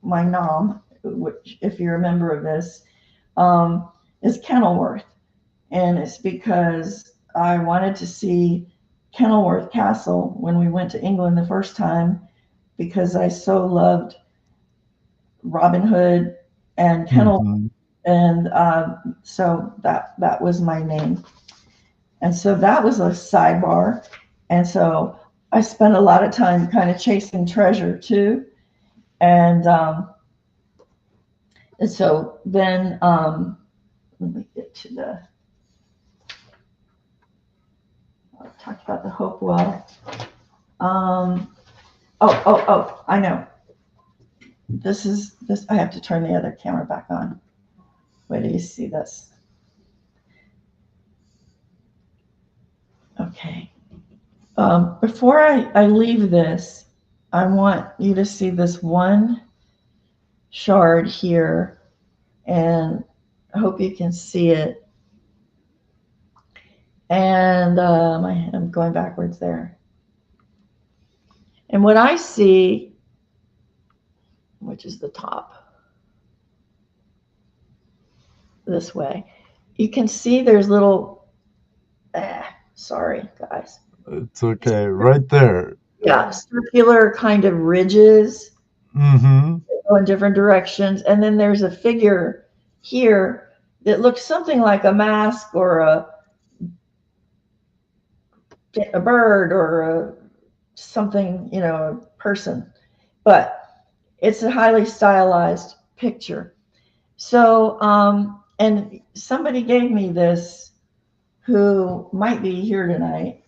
nom, which, if you're a member of this, is Kenilworth, and it's because I wanted to see Kenilworth Castle when we went to England the first time, because I so loved Robin Hood and Kenilworth, and so that was my name. And so that was a sidebar, and so I spent a lot of time kind of chasing treasure too, and so then let me get to the. I talked about the Hopewell. I know. This. I have to turn the other camera back on. Wait till you see this. Okay. Before I leave this, I want you to see this one shard here, and I hope you can see it. And I'm going backwards there. And what I see, which is the top, this way, you can see there's little, sorry guys. It's okay, right there. Yeah, circular kind of ridges that go in different directions. And then there's a figure here that looks something like a mask or a bird or something, a person. But it's a highly stylized picture. So, and somebody gave me this who might be here tonight.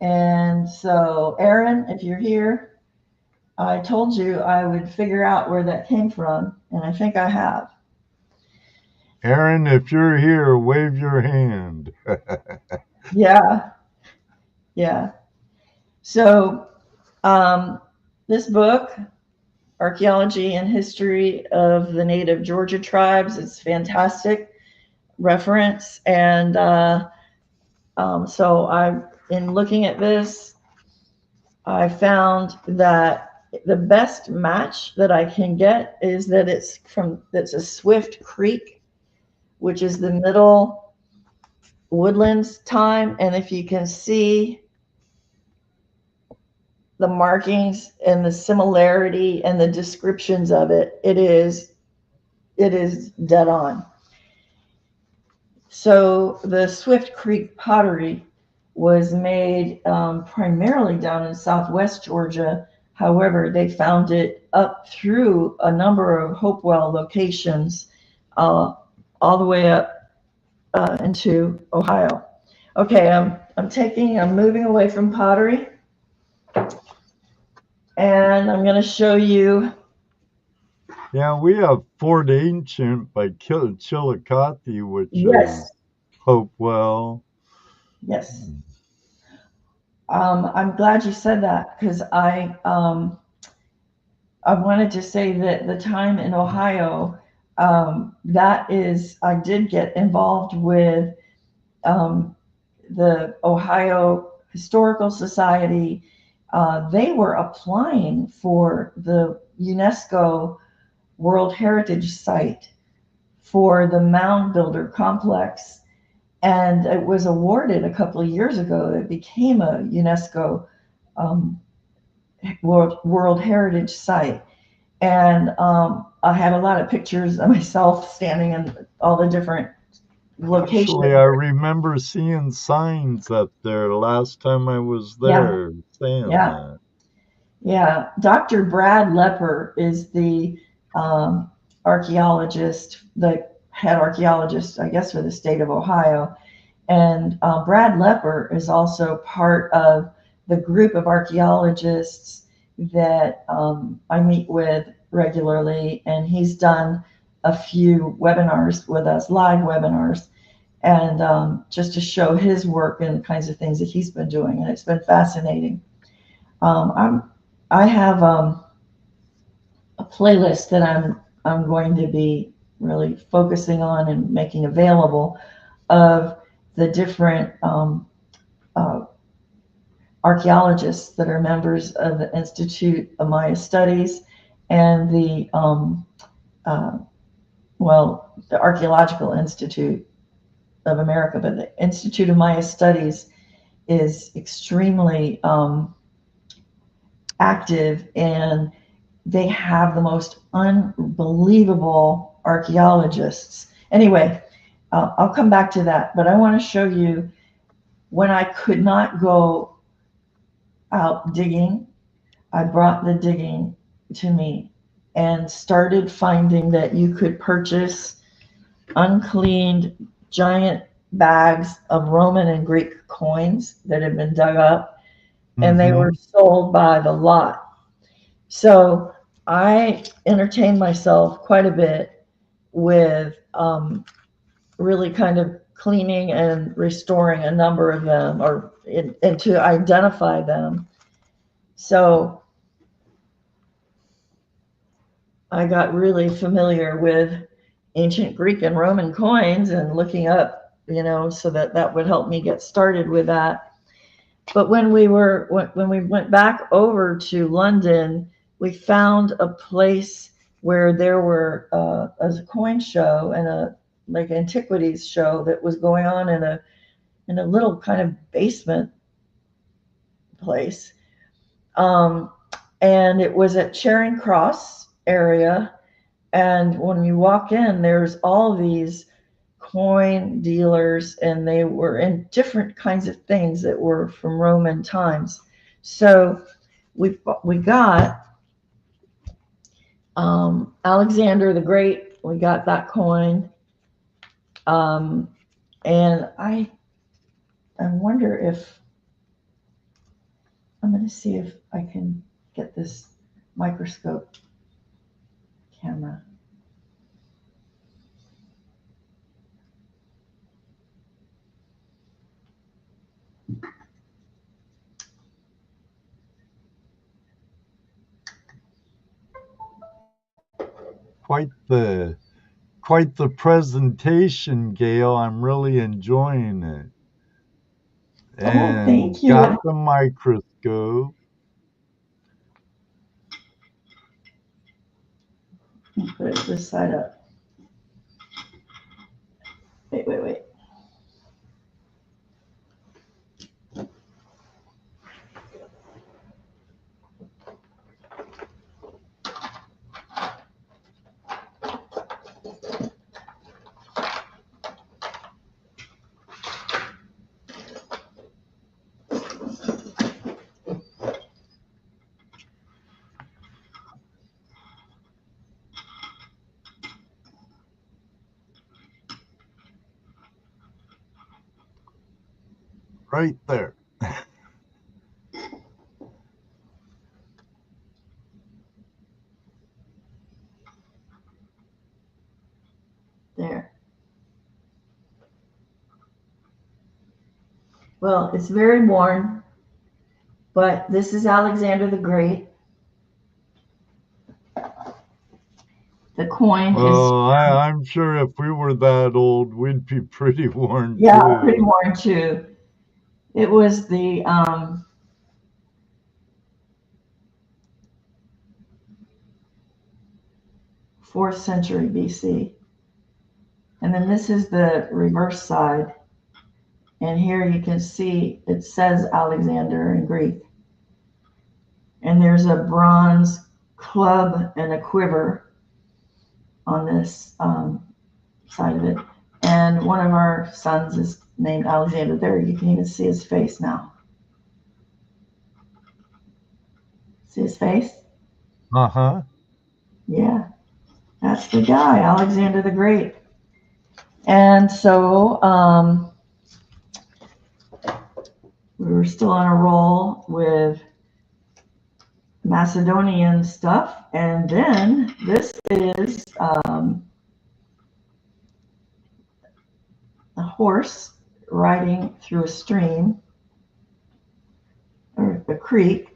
And so, Aaron, if you're here, I told you I would figure out where that came from, and I think I have. Aaron, if you're here, wave your hand. Yeah. Yeah. So this book, Archaeology and History of the Native Georgia Tribes, is fantastic reference. And so in looking at this, I found that the best match that I can get is that it's a Swift Creek, which is the middle woodlands time. And if you can see the markings and the similarity and the descriptions of it, it is dead on. So the Swift Creek pottery was made primarily down in southwest Georgia. However, they found it up through a number of Hopewell locations, all the way up into Ohio. Okay, I'm moving away from pottery, and I'm going to show you. Yeah, we have Fort Ancient by Chillicothe, which Yes, is Hopewell. yes. I'm glad you said that, because I wanted to say that the time in Ohio, I did get involved with the Ohio Historical Society. They were applying for the UNESCO World Heritage Site for the Mound Builder Complex, and it was awarded a couple of years ago. It became a UNESCO um, World Heritage Site. And I had a lot of pictures of myself standing in all the different locations. Actually, I remember seeing signs up there last time I was Yeah, there saying yeah, that. yeah. Dr. Brad Lepper is the archaeologist, the head archaeologist, I guess, for the state of Ohio. And Brad Lepper is also part of the group of archaeologists that I meet with regularly. And he's done a few webinars with us, live webinars, and just to show his work and the kinds of things that he's been doing. And it's been fascinating. I have a playlist that I'm going to be really focusing on and making available of the different archaeologists that are members of the Institute of Maya Studies and the Archaeological Institute of America. But the Institute of Maya Studies is extremely active, and they have the most unbelievable archaeologists. Anyway, I'll come back to that, but I want to show you when I could not go out digging, I brought the digging to me and started finding that you could purchase uncleaned giant bags of Roman and Greek coins that had been dug up, and they were sold by the lot. So I entertained myself quite a bit with really kind of cleaning and restoring a number of them, and to identify them. So I got really familiar with ancient Greek and Roman coins and looking up, so that would help me get started with that. But when we went back over to London, we found a place where there were a coin show and a like antiquities show that was going on in a little kind of basement place. And it was at Charing Cross area. And when you walk in, there's all these coin dealers, and they were in different kinds of things that were from Roman times. So we got Alexander the Great. We got that coin, and I wonder if I'm going to see if I can get this microscope camera. quite the presentation, Gail. I'm really enjoying it. Oh, And thank you. got the microscope. Put it this side up. Wait. Right there. There. Well, it's very worn, but this is Alexander the Great. The coin Well, I'm sure if we were that old, we'd be pretty worn is, yeah, too. pretty worn too. It was the 4th century BC. And then this is the reverse side. And here you can see it says Alexander in Greek. And there's a bronze club and a quiver on this side of it. And one of our sons is named Alexander. There, you can even see his face now. See his face? Uh-huh. Yeah, that's the guy, Alexander the Great. And so we were still on a roll with Macedonian stuff. And then this is a horse riding through a stream or a creek.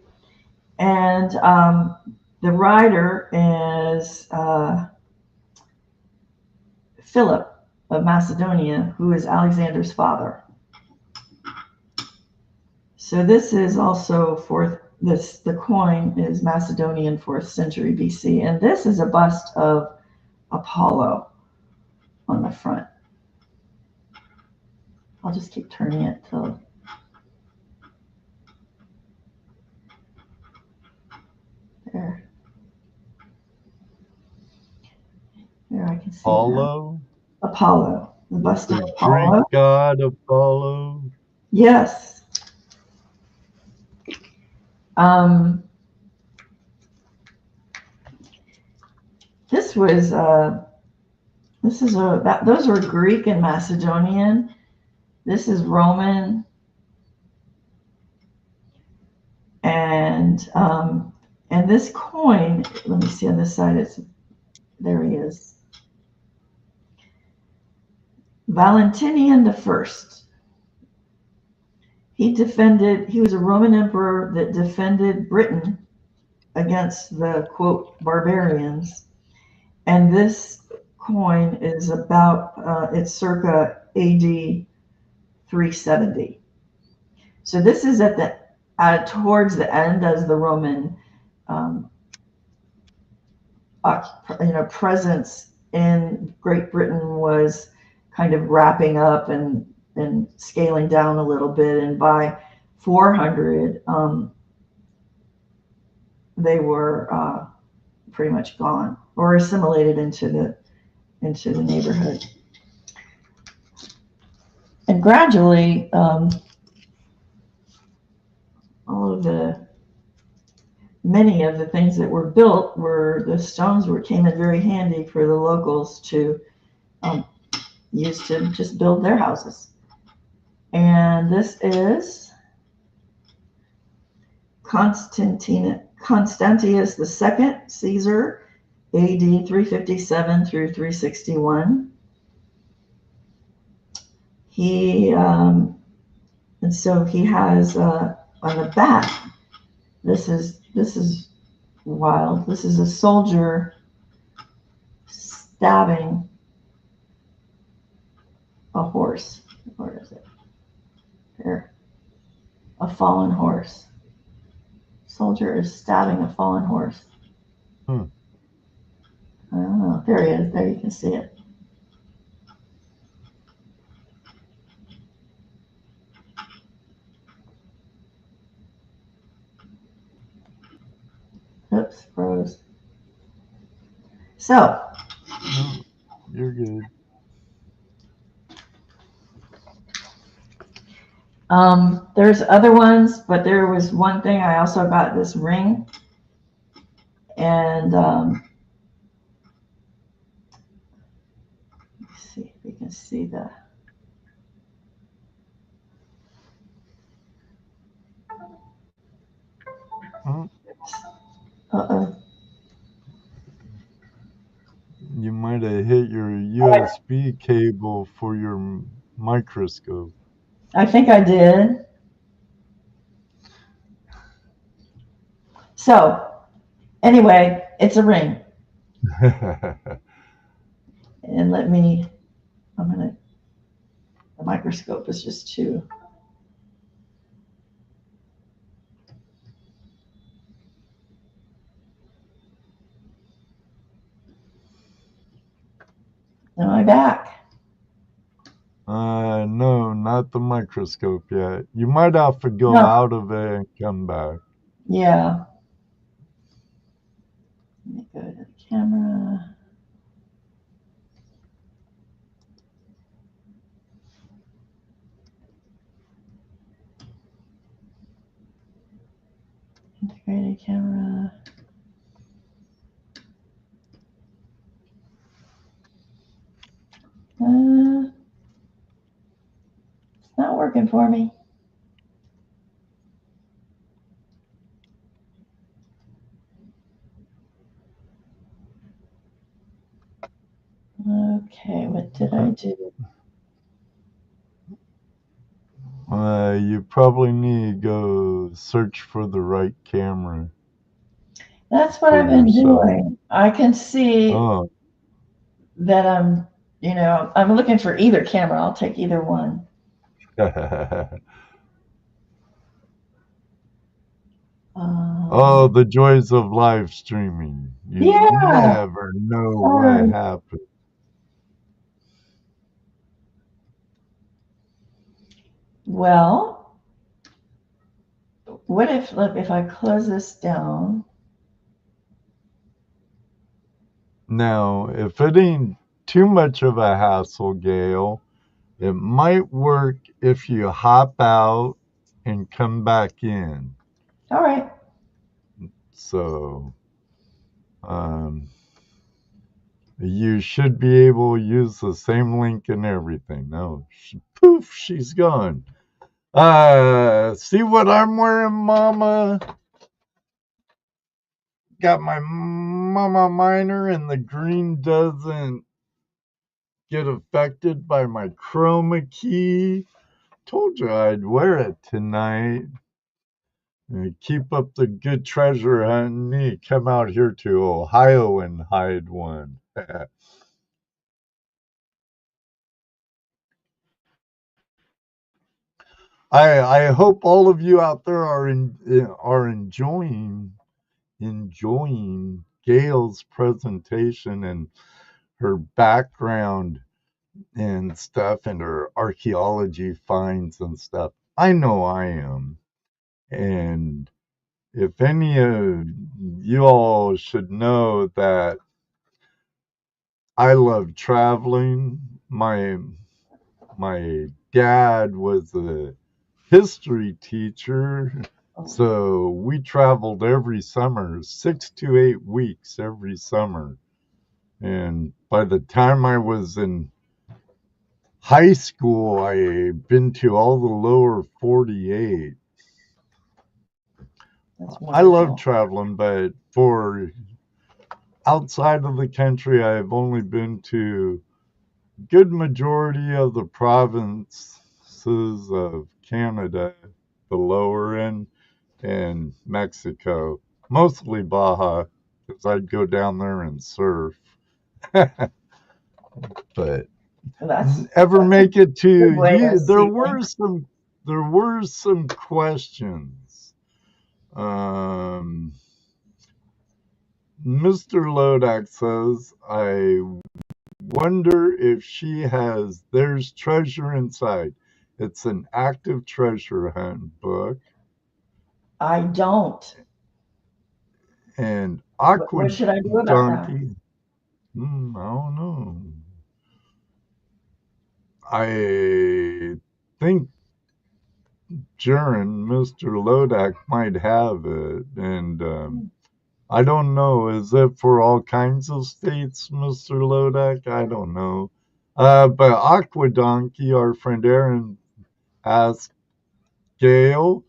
And the rider is Philip of Macedonia, who is Alexander's father. So this is also the coin is Macedonian 4th century BC. And this is a bust of Apollo on the front. I'll just keep turning it till there. There, I can see Apollo? that. Apollo, the bust of The Apollo. Greek god Apollo? Yes. Those were Greek and Macedonian. This is Roman. And this coin, let me see on this side, there he is. Valentinian I. He was a Roman emperor that defended Britain against the, quote, barbarians. And this coin is it's circa AD 370. So this is towards the end as the Roman presence in Great Britain was kind of wrapping up and scaling down a little bit. And by 400, they were pretty much gone or assimilated into the neighborhood. And gradually, many of the things that were built the stones came in very handy for the locals to use to just build their houses. And this is Constantius II, Caesar, AD 357 through 361. And so he has on the back, this is wild. This is a soldier stabbing a horse. Where is it? Here. A fallen horse. Soldier is stabbing a fallen horse. Hmm. I don't know. There he is. There you can see it. Oops, froze. So, No, you're good. there's other ones, but there was one thing. I also got this ring, and let's see if we can see the. Oh, Uh-oh. you might have hit your USB cable for your microscope. I think I did. So, anyway, it's a ring. And the microscope is just too. Am I back? No, not the microscope yet. You might have to go No. out of it and come back. Yeah. Let me go to the camera. Integrated camera. It's not working for me. Okay, what did I do? You probably need to go search for the right camera. That's what For I've been yourself. doing. I can see Oh, that I'm looking for either camera. I'll take either one. oh, the joys of live streaming. You Yeah. never know Sorry. what happens. Well, what if, look, if I close this down? Now, if it ain't too much of a hassle, Gail, it might work if you hop out and come back in. All right. So, you should be able to use the same link and everything. No, poof, she's gone. See what I'm wearing, Mama? Got my Mama Miner, and the green doesn't get affected by my chroma key. Told you I'd wear it tonight. Keep up the good treasure hunting. Me, come out here to Ohio and hide one. I hope all of you out there are enjoying Gail's presentation and her background and stuff and her archaeology finds and stuff. I know I am. And if any of you all should know that I love traveling. My dad was a history teacher, so we traveled every summer, 6 to 8 weeks every summer. And by the time I was in high school, I'd been to all the lower 48. That's I love wonderful. traveling, but for outside of the country, I've only been to good majority of the provinces of Canada, the lower end, and Mexico, mostly Baja, because I'd go down there and surf. But That's ever that's a make it to good way to you? see There were some questions. Mr. Lodak says, I wonder if she has There's Treasure Inside. It's an active treasure hunt book. I don't. And What should I do about that? Donkey. I don't know. I think Jaren, Mr. Lodak, might have it. And I don't know. Is it for all kinds of states, Mr. Lodak? I don't know. But Aqua Donkey, our friend Aaron, asked Gail,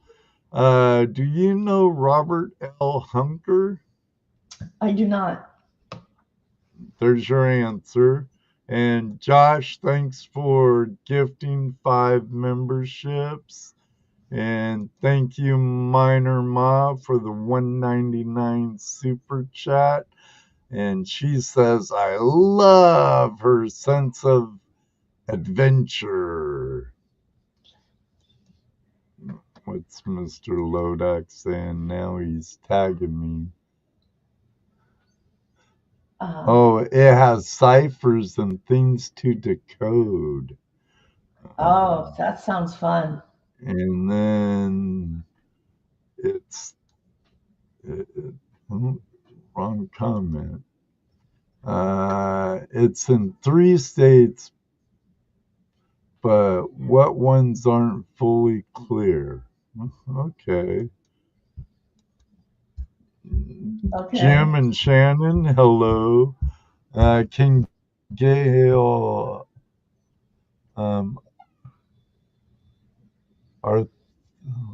do you know Robert L. Hunker? I do not. There's your answer. And Josh, thanks for gifting 5 memberships. And thank you, Minor Ma, for the $1.99 super chat. And she says, I love her sense of adventure. What's Mr. Lodak saying now? He's tagging me. Oh, it has ciphers and things to decode. Oh, that sounds fun. And then wrong comment. It's in 3 states, but what ones aren't fully clear? Okay. Jim and Shannon, hello. Can Gail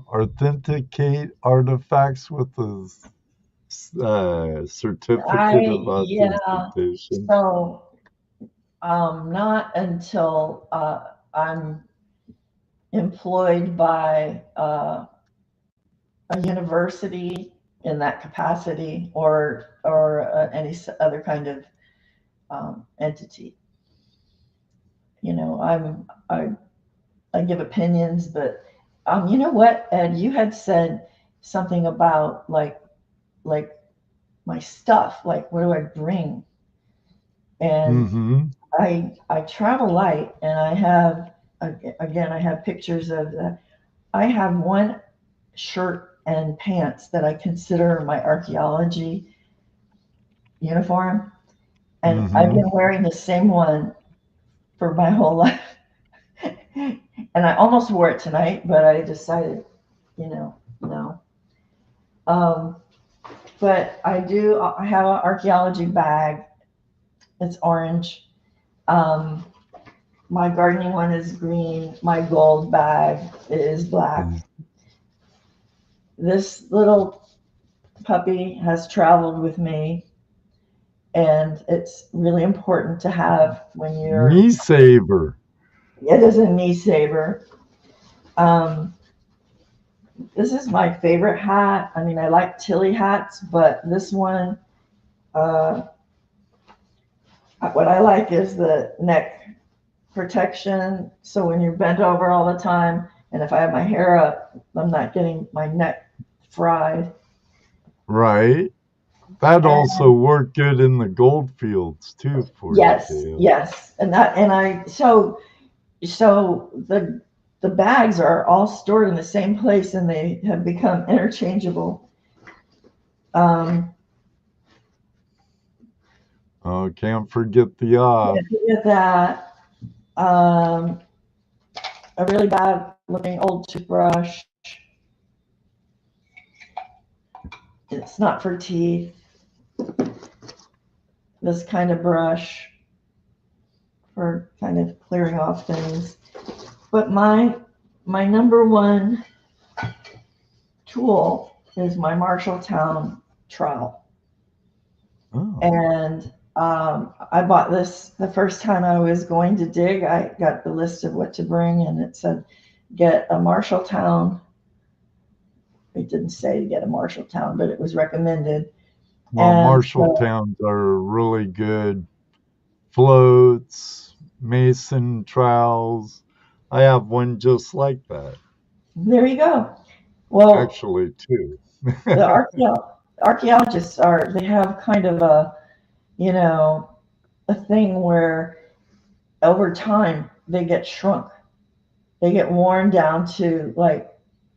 authenticate artifacts with a certificate of authentication? So not until I'm employed by a university in that capacity, or any other kind of entity. You know, I give opinions, but you know what, Ed, you had said something about like my stuff, like what do I bring? And I travel light, and I have pictures of that. I have one shirt and pants that I consider my archaeology uniform, and I've been wearing the same one for my whole life. And I almost wore it tonight, but I decided, no. But I have an archaeology bag. It's orange. My gardening one is green. My gold bag is black. This little puppy has traveled with me, and it's really important to have when you're knee saver. It is a knee saver. This is my favorite hat. I mean, I like Tilly hats, but this one, what I like is the neck protection. So when you're bent over all the time, and if I have my hair up, I'm not getting my neck fried. Right. That also worked good in the gold fields too for you. Yes. So the bags are all stored in the same place, and they have become interchangeable. Oh, can't forget the Can't forget that. A really bad looking old toothbrush. It's not for teeth. This kind of brush for kind of clearing off things. But my number one tool is my Marshalltown trowel. And I bought this the first time I was going to dig. I got the list of what to bring, and it said get a Marshalltown. It didn't say to get a Marshalltown, but it was recommended. Well, Marshalltowns are really good floats, mason trowels. I have one just like that. There you go. Well, Actually, two. the archaeologists they have kind of a thing where over time they get shrunk. They get worn down to like,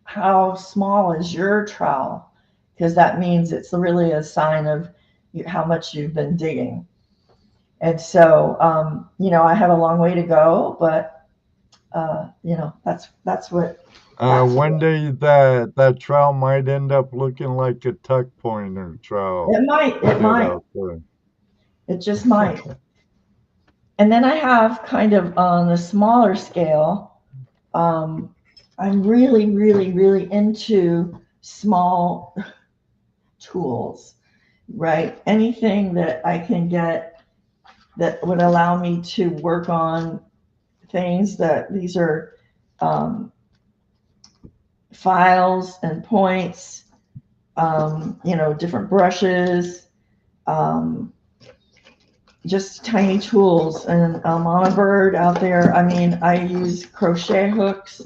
how small is your trowel? Because that means it's really a sign of how much you've been digging. And so, I have a long way to go, but that's what. One day that trowel might end up looking like a tuck pointer trowel. It might. It just might. And then I have kind of on the smaller scale, I'm really, really, really into small tools, right? Anything that I can get that would allow me to work on things that these are files and points, different brushes, just tiny tools. And on a bird out there, I mean, I use crochet hooks,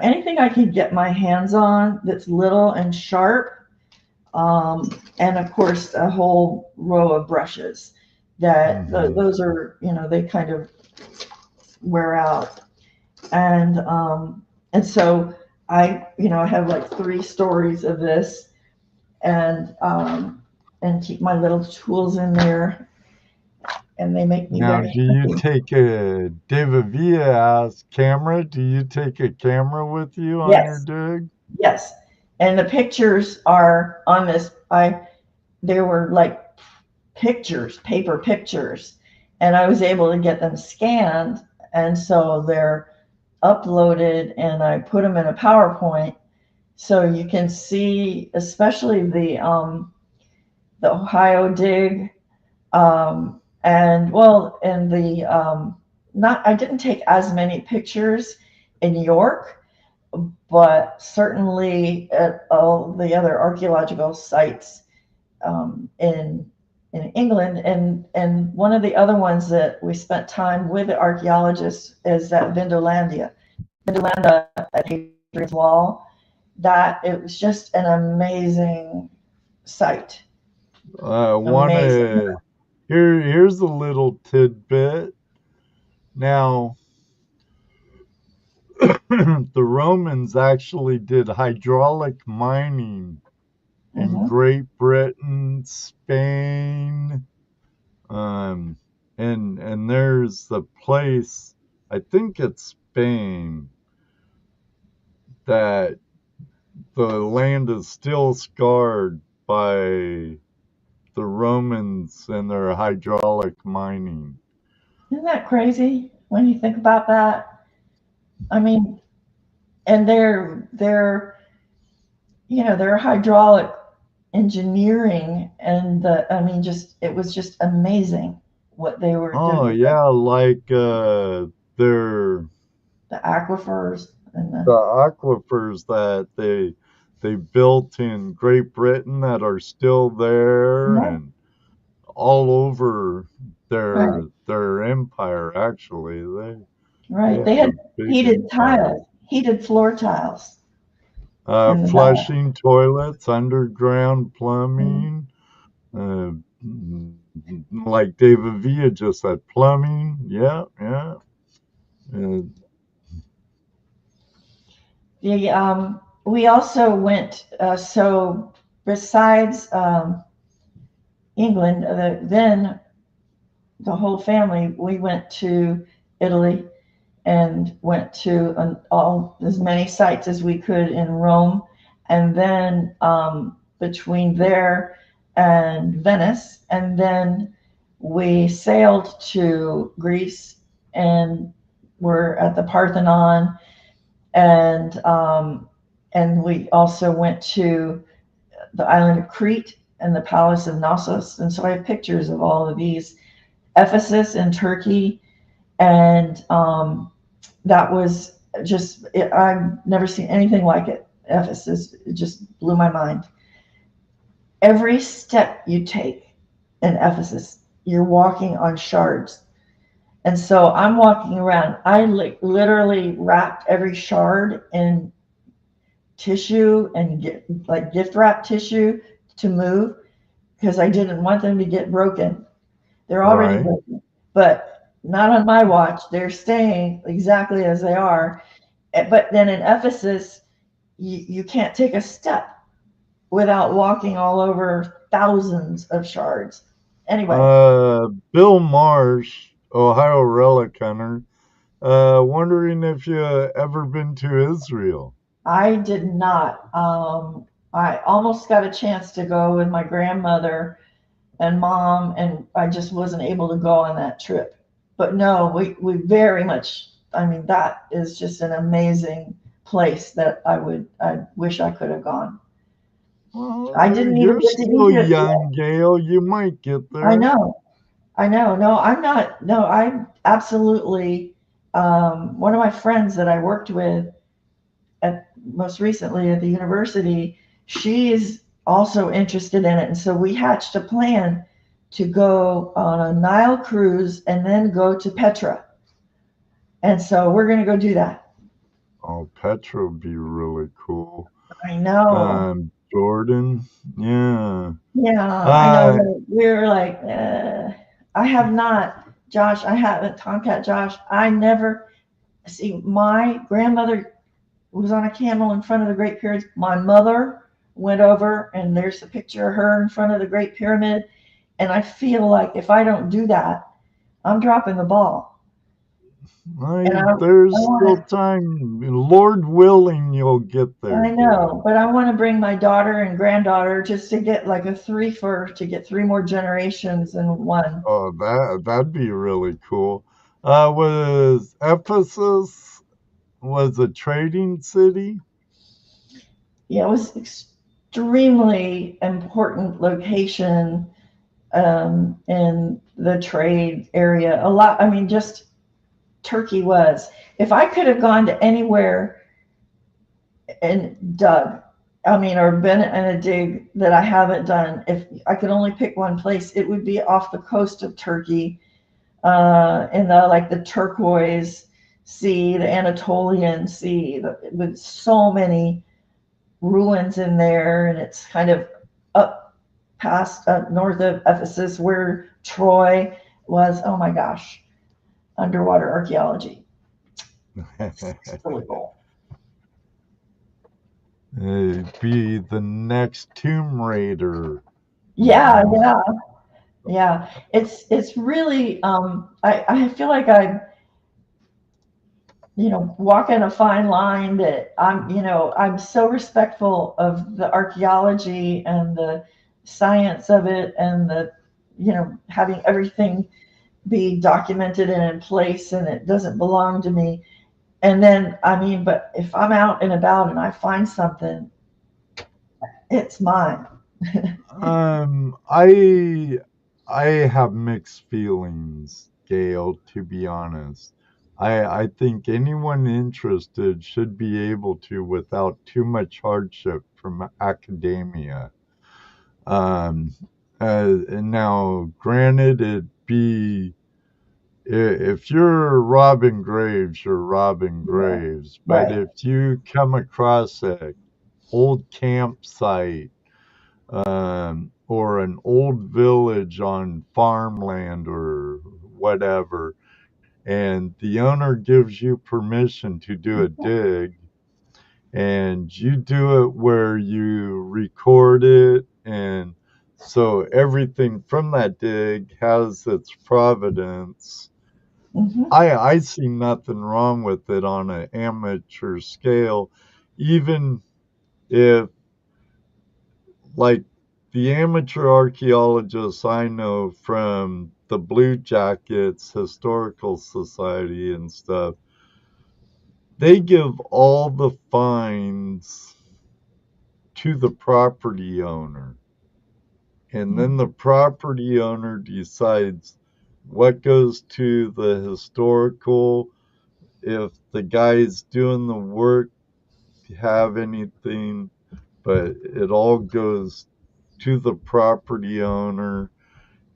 anything I can get my hands on that's little and sharp. And of course, a whole row of brushes that those are, they kind of wear out. And so I have like 3 stories of this, and keep my little tools in there, and they make me Now, very do you happy. take a David Villa asked camera? Do you take a camera with you on your Yes, dig? yes. And the pictures are on this. They were like pictures, paper pictures, and I was able to get them scanned, and so they're uploaded, and I put them in a PowerPoint, so you can see, especially the Ohio dig, and the not. I didn't take as many pictures in York, but certainly at all the other archaeological sites in England, and one of the other ones that we spent time with the archaeologists is at Vindolanda at Hadrian's Wall. That it was just an amazing site. Amazing. Here's a little tidbit. Now, the Romans actually did hydraulic mining in Great Britain, Spain, and there's the place, I think it's Spain, that the land is still scarred by the Romans and their hydraulic mining. Isn't that crazy when you think about that? I mean, and their hydraulic engineering, and it was just amazing what they were doing. Oh yeah, like the aquifers and the aquifers that they built in Great Britain that are still there, and all over their empire. Actually, they had heated floor tiles. Flushing toilets, underground plumbing, like David Villa just said, plumbing. Yeah. We also went, so besides England, then the whole family, we went to Italy and went to as many sites as we could in Rome. And then between there and Venice, and then we sailed to Greece and were at the Parthenon, and we also went to the island of Crete and the Palace of Knossos. And so I have pictures of all of these. Ephesus in Turkey, and that was just, I've never seen anything like it. Ephesus, it just blew my mind. Every step you take in Ephesus. You're walking on shards. And so I'm walking around. I literally wrapped every shard in tissue and like gift wrap tissue to move because I didn't want them to get broken. They're already Right. broken, but not on my watch. They're staying exactly as they are. But then in Ephesus, you can't take a step without walking all over thousands of shards. Anyway, Bill Marsh, Ohio Relic Hunter, wondering if you ever been to Israel. I did not. I almost got a chance to go with my grandmother and mom, and I just wasn't able to go on that trip. But no, we very much, I mean, that is just an amazing place that I wish I could have gone. Well, I didn't even you're get to still Egypt yet. young, Gail. You might get I there. know. I know. No, I'm not. No, I'm absolutely. One of my friends that I worked with at most recently at the university, she's also interested in it, and so we hatched a plan to go on a Nile cruise and then go to Petra, and so we're going to go do that. Oh, Petra would be really cool. I know. Jordan, yeah. Yeah, I know. Uh, But we're like, I have not, Josh. I haven't, Tomcat Josh. I never see my grandmother was on a camel in front of the Great Pyramid. My mother went over, and there's a picture of her in front of the Great Pyramid. And I feel like if I don't do that, I'm dropping the ball. And I there's want still time. Lord willing, you'll get to, there, I know, Gail. but I want to bring my daughter and granddaughter just to get like a to get three more generations in one. Oh, that'd be really cool. Was Ephesus was a trading city? Yeah, it was extremely important location in the trade area. A lot, I mean, just Turkey was. If I could have gone to anywhere and dug, I mean, or been in a dig that I haven't done, if I could only pick one place, it would be off the coast of Turkey, in the like the turquoise sea, the Anatolian Sea, with so many ruins in there, and it's kind of up past north of Ephesus where Troy was. Oh my gosh, underwater archaeology. It's really cool. Be the next Tomb Raider. Yeah, yeah. It's really I feel like I'm walking a fine line that I'm so respectful of the archaeology and the science of it and the having everything be documented and in place, and it doesn't belong to me. And then I mean, but if I'm out and about and I find something, it's mine. I have mixed feelings, Gail, to be honest. I think anyone interested should be able to without too much hardship from academia. Um, and now, granted, if you're robbing graves, you're robbing Yeah, graves. But right. if you come across a old campsite, or an old village on farmland or whatever, and the owner gives you permission to do a dig, and you do it where you record it, and so everything from that dig has its provenance. Hmm. I see nothing wrong with it on an amateur scale, even if, like, the amateur archaeologists I know from the Blue Jackets Historical Society and stuff, they give all the fines to the property owner. And then the property owner decides what goes to the historical, if the guys doing the work have anything, but it all goes to the property owner.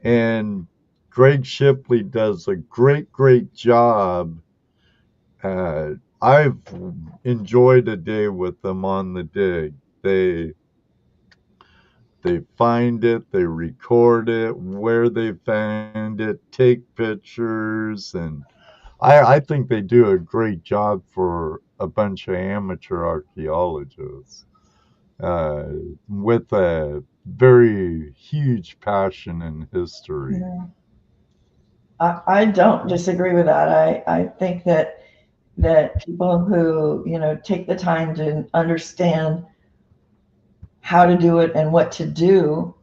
And Greg Shipley does a great job. I've enjoyed a day with them on the dig. They find it, they record it, where they found it, take pictures, and I think they do a great job for a bunch of amateur archaeologists with a very huge passion in history. Yeah. I don't disagree with that. I think that people who, take the time to understand how to do it and what to do,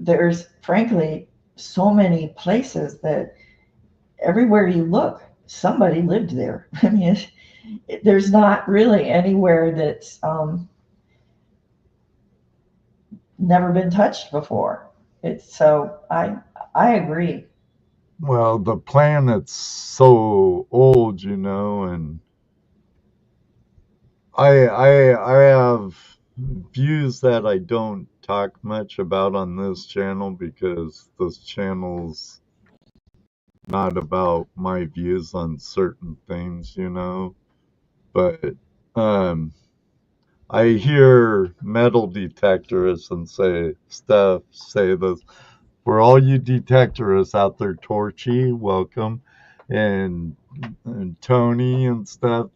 there's frankly so many places that everywhere you look, somebody lived there. I mean, there's not really anywhere that's never been touched before. So I agree. Well, the planet's so old, and I have views that I don't talk much about on this channel because this channel's not about my views on certain things, But I hear metal detectorists and say this. For all you detectorists out there, Torchy, welcome. And Tony and stuff,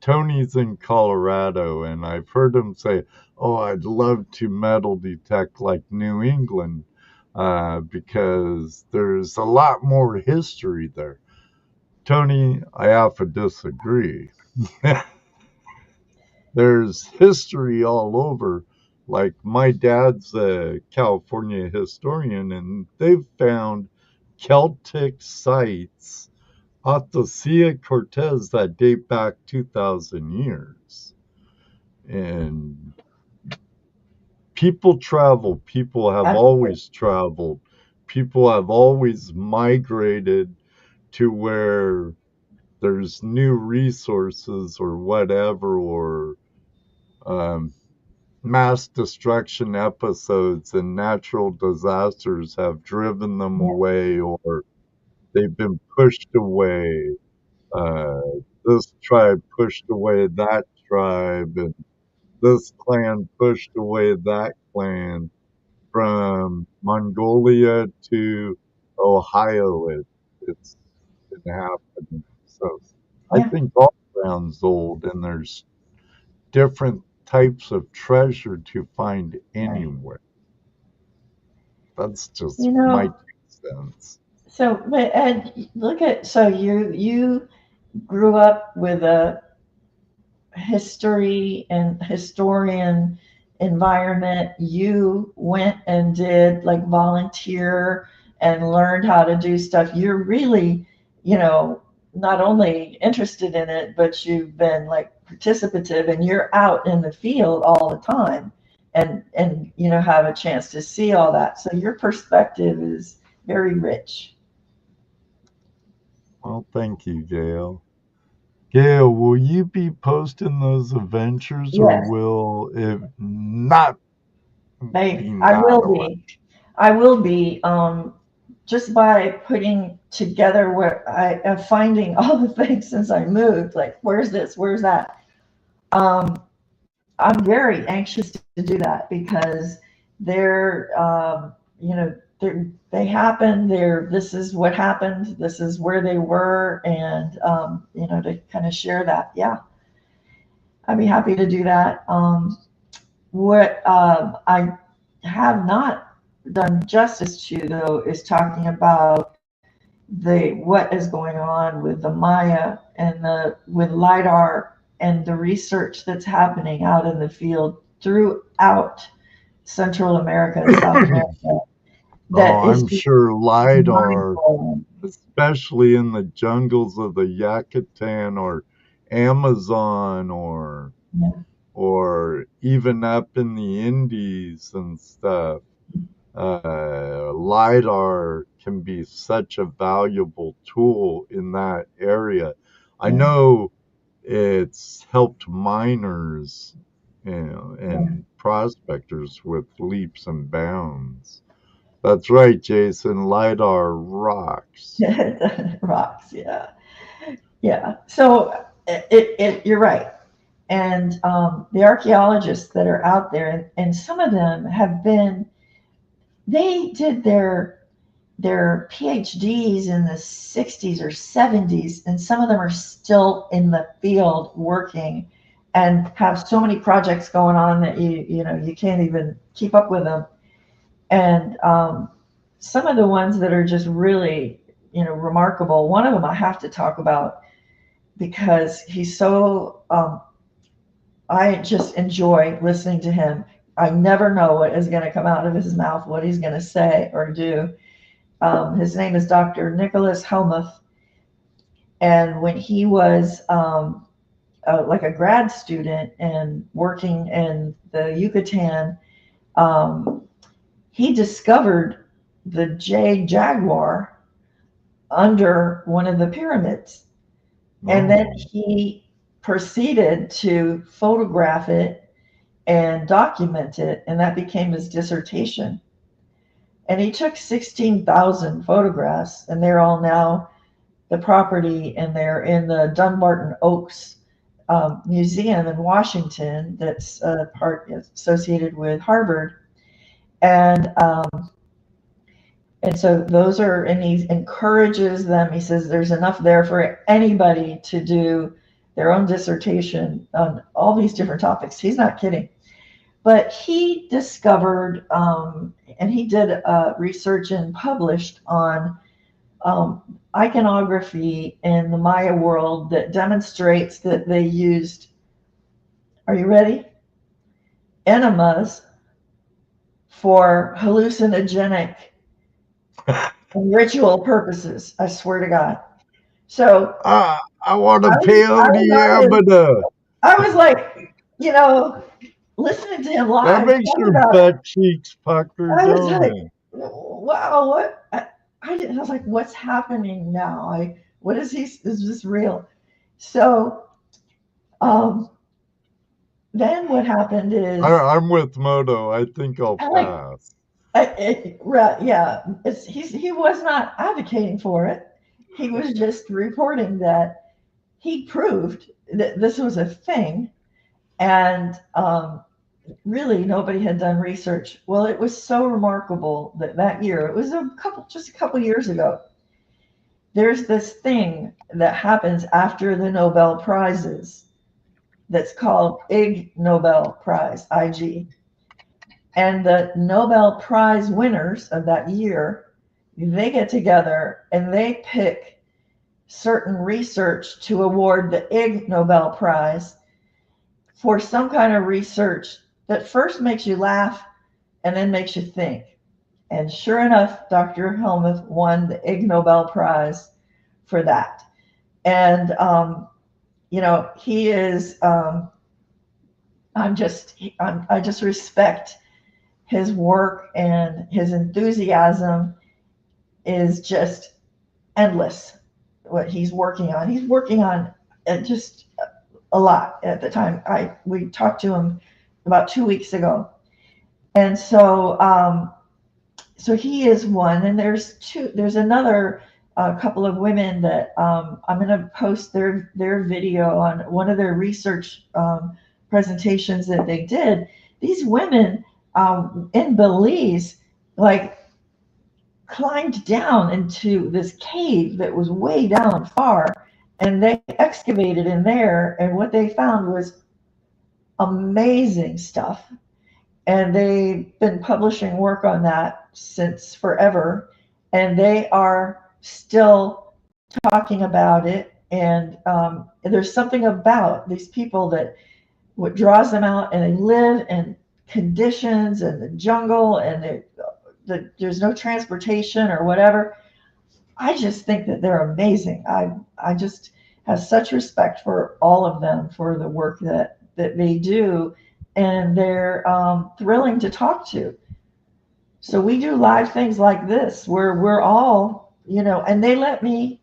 Tony's in Colorado, and I've heard him say, "Oh, I'd love to metal detect like New England, because there's a lot more history there." Tony, I have to disagree. There's history all over. Like, my dad's a California historian, and they've found Celtic sites off the Sea of Cortez that date back 2,000 years. And people travel. People have always traveled. People have always migrated to where there's new resources or whatever, or mass destruction episodes and natural disasters have driven them away, or they've been pushed away. This tribe pushed away that tribe, and this clan pushed away that clan from Mongolia to Ohio. It's been happening. So I think all ground's old, and there's different types of treasure to find anywhere. That's just my 2 cents. So, but Ed, so you grew up with a history and historian environment. You went and did like volunteer and learned how to do stuff. You're really, not only interested in it, but you've been like participative, and you're out in the field all the time, and have a chance to see all that. So your perspective is very rich. Well, thank you, Gail. Gail, will you be posting those adventures, or will it not? I will be. Just by putting together what I am finding all the things since I moved, like where's this, where's that. I'm very anxious to do that because they're, they happen. This is what happened. This is where they were, and to kind of share that. Yeah, I'd be happy to do that. What I have not done justice to, though, is talking about what is going on with the Maya and with LiDAR and the research that's happening out in the field throughout Central America and South America. I'm sure LiDAR, especially in the jungles of the Yucatan or Amazon, or even up in the Indies and stuff, LiDAR can be such a valuable tool in that area. I know it's helped miners and prospectors with leaps and bounds. That's right, Jason. LiDAR rocks. Rocks, yeah. Yeah. So you're right. And the archaeologists that are out there, and some of them have been, they did their PhDs in the 60s or 70s, and some of them are still in the field working and have so many projects going on that you can't even keep up with them. And some of the ones that are just really remarkable. One of them I have to talk about because he's so. I just enjoy listening to him. I never know what is going to come out of his mouth, what he's going to say or do. His name is Dr. Nicholas Helmuth. And when he was like a grad student and working in the Yucatan, he discovered the jade jaguar under one of the pyramids. And then he proceeded to photograph it and document it, and that became his dissertation. And he took 16,000 photographs, and they're all now the property, and they're in the Dunbarton Oaks Museum in Washington that's part associated with Harvard. And so those are, and he encourages them. He says there's enough there for anybody to do their own dissertation on all these different topics. He's not kidding. But he discovered, and he did research and published on iconography in the Maya world that demonstrates that they used, are you ready? Enemas for hallucinogenic ritual purposes. I swear to God. So I want to peel the abada. I was like, listening to him live. That makes your butt cheeks pucker, I was don't like, it? wow, what? I was like, what's happening now? What is he? Is this real? So, then what happened is I'm with Moto. I think I'll pass. Yeah, he was not advocating for it. He was just reporting that he proved that this was a thing, and really nobody had done research. Well, it was so remarkable that year, it was just a couple years ago, there's this thing that happens after the Nobel Prizes that's called Ig Nobel Prize, IG. And the Nobel Prize winners of that year, they get together and they pick certain research to award the Ig Nobel Prize for some kind of research that first makes you laugh and then makes you think. And sure enough, Dr. Helmuth won the Ig Nobel Prize for that. And, he is, I just respect his work, and his enthusiasm is just endless. What he's working on. He's working on just a lot at the time. We talked to him about 2 weeks ago. And so, so he is one, and there's another couple of women that I'm going to post their video on one of their research presentations that they did. These women in Belize, climbed down into this cave that was way down far, and they excavated in there, and what they found was amazing stuff. And they've been publishing work on that since forever, and they are still talking about it. And there's something about these people that what draws them out, and they live in conditions in the jungle, and there's no transportation or whatever. I just think that they're amazing. I just have such respect for all of them for the work that they do, and they're thrilling to talk to. So we do live things like this where we're all, and they let me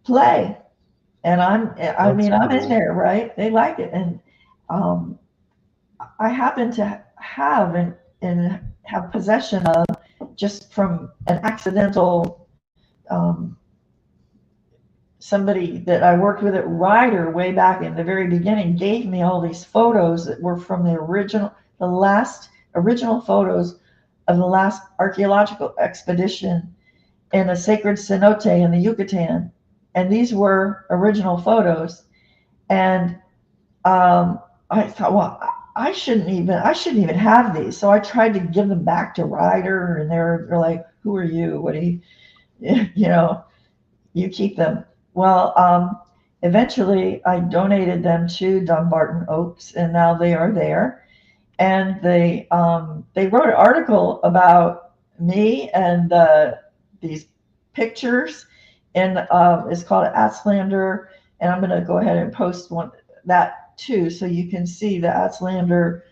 play, and I'm in there, right? They like it, and I happen to have and have possession of just from an accidental, somebody that I worked with at Ryder way back in the very beginning gave me all these photos that were from the last original photos of the last archaeological expedition in a sacred cenote in the Yucatan. And these were original photos. And I thought, well, I shouldn't even have these. So I tried to give them back to Ryder, and they're like, who are you? What do you, you keep them. Well, eventually I donated them to Dumbarton Oaks, and now they are there. And they wrote an article about me and these pictures, and it's called Atslander. And I'm going to go ahead and post that too, so you can see the Atslander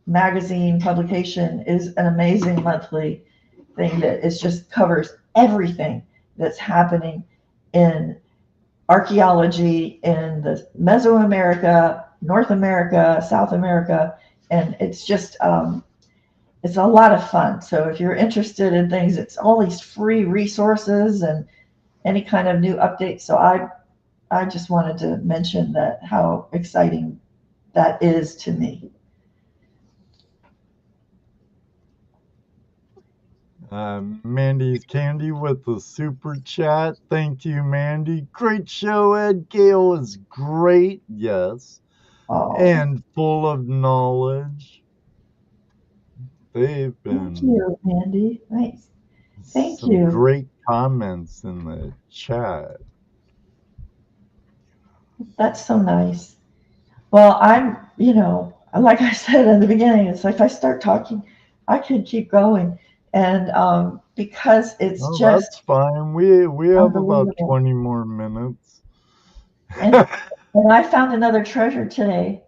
magazine publication is an amazing monthly thing that just covers everything that's happening in archaeology in the Mesoamerica, North America, South America, and it's just it's a lot of fun. So if you're interested in things, it's all these free resources and any kind of new updates. So I just wanted to mention that, how exciting that is to me. Mandy's Candy with the super chat. Thank you, Mandy. Great show, Ed. Gail is great, yes, and full of knowledge. They've been. Thank you, Mandy. Nice. Thank you. Great comments in the chat. That's so nice. Well, I'm, like I said in the beginning, it's like if I start talking, I could keep going. And because it's that's fine. We have about 20 more minutes. and I found another treasure today.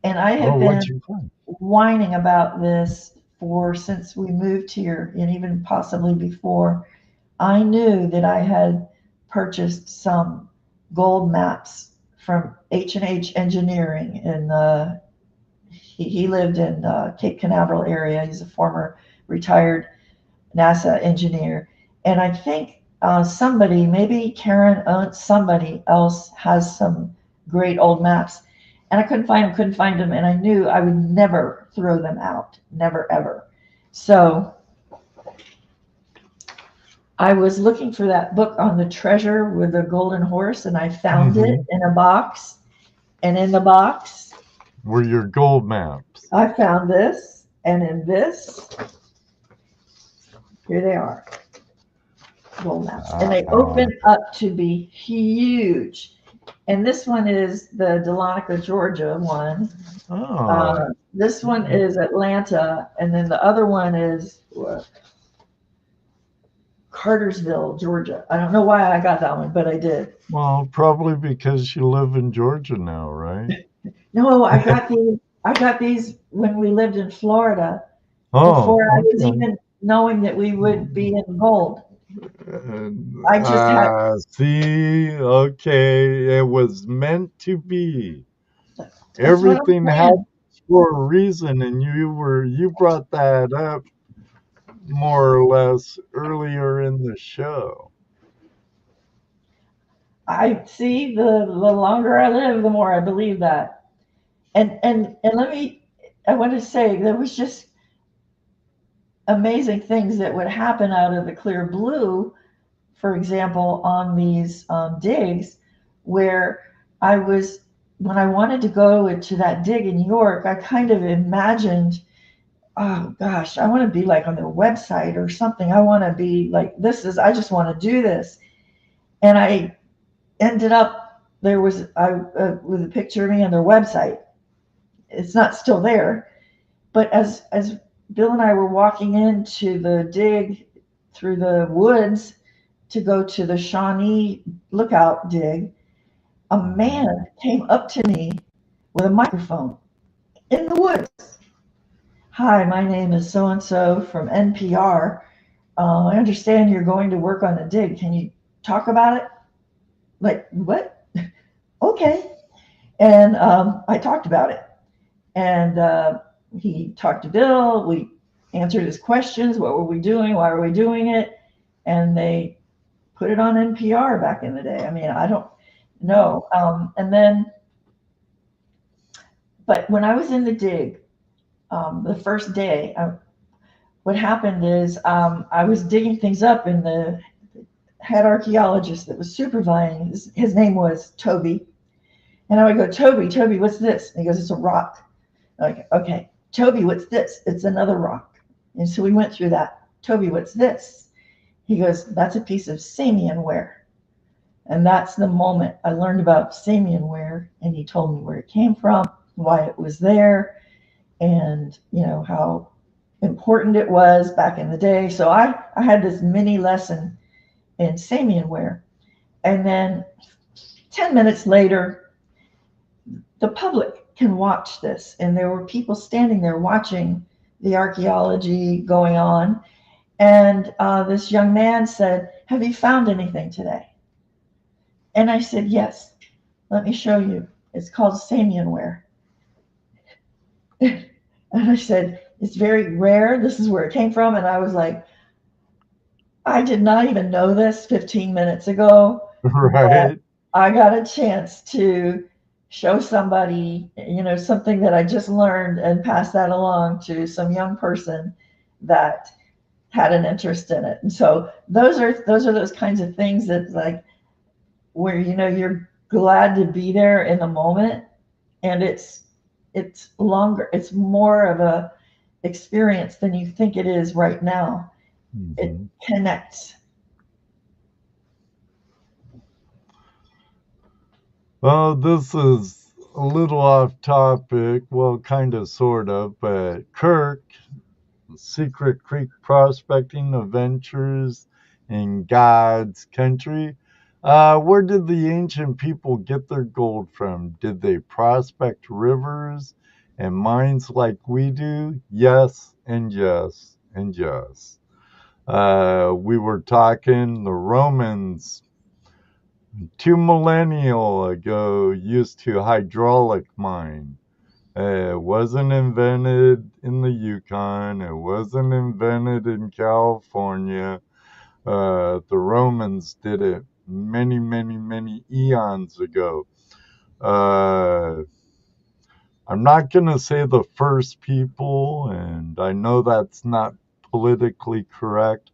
And I have been whining about this since we moved here, and even possibly before. I knew that I had purchased some gold maps from H&H Engineering, and he lived in Cape Canaveral area. He's a former retired NASA engineer, and I think somebody, maybe Karen, somebody else has some great old maps, and I couldn't find them, and I knew I would never throw them out, never ever. So I was looking for that book on the treasure with the golden horse, and I found it in a box, and in the box were your gold maps. I found this, and in this, here they are, gold maps, and they open up to be huge. And this one is the Dahlonega, Georgia one. This one is Atlanta, and then the other one is Cartersville, Georgia. I don't know why I got that one, but I did. Well, probably because you live in Georgia now, right? No, I got these when we lived in Florida. Before I was even knowing that we would be in gold. I just had. See, okay, it was meant to be. Everything happens for a reason, and you brought that up more or less earlier in the show. I see, the longer I live, the more I believe that. And I want to say there was just amazing things that would happen out of the clear blue, for example, on these digs, where when I wanted to go to that dig in York, I kind of imagined, oh gosh, I want to be like on their website or something. I want to be like, I just want to do this. And I ended up, with a picture of me on their website. It's not still there, but as Bill and I were walking into the dig through the woods to go to the Shawnee Lookout dig, a man came up to me with a microphone in the woods. Hi, my name is so-and-so from NPR. I understand you're going to work on a dig. Can you talk about it? Like, what? Okay. And I talked about it. And he talked to Bill. answered his questions. What were we doing? Why were we doing it? And they put it on NPR back in the day. I mean, I don't know. And then, but when I was in the dig, the first day, what happened is I was digging things up, and the head archaeologist that was supervising, his name was Toby. And I would go, Toby, what's this? And he goes, it's a rock. Like, okay, Toby, what's this? It's another rock. And so we went through that. Toby, what's this? He goes, that's a piece of Samian ware. And that's the moment I learned about Samian ware. And he told me where it came from, why it was there, and how important it was back in the day. So I had this mini lesson in Samian ware. And then 10 minutes later, the public can watch this. And there were people standing there watching the archaeology going on. And this young man said, have you found anything today? And I said, yes. Let me show you. It's called Samian ware. And I said, it's very rare. This is where it came from. And I was like, I did not even know this 15 minutes ago. Right. I got a chance to show somebody, something that I just learned, and pass that along to some young person that had an interest in it. And so those are those kinds of things that, like, where you're glad to be there in the moment, and it's longer, it's more of a experience than you think it is right now. Mm-hmm. It connects. Well, this is a little off topic, well, kind of, sort of, but Kirk, Secret Creek prospecting adventures in God's country. Where did the ancient people get their gold from? Did they prospect rivers and mines like we do? Yes, and yes, and yes. We were talking the Romans 2 millennia ago used to hydraulic mine. It wasn't invented in the Yukon. It wasn't invented in California. The Romans did it many, many, many eons ago. I'm not going to say the first people, and I know that's not politically correct,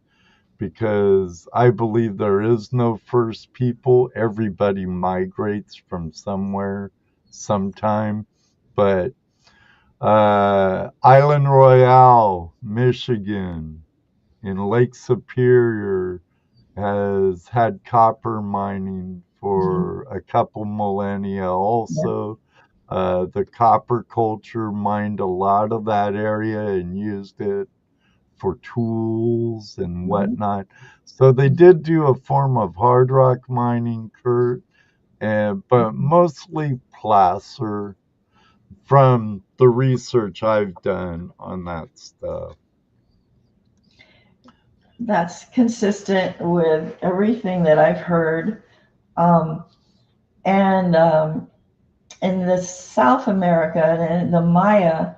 because I believe there is no first people. Everybody migrates from somewhere, sometime. But Island Royale, Michigan, in Lake Superior, has had copper mining for a couple millennia also. The copper culture mined a lot of that area and used it for tools and whatnot. So they did do a form of hard rock mining, Kurt, but mostly placer, from the research I've done on that stuff. That's consistent with everything that I've heard. And in the South America and the Maya,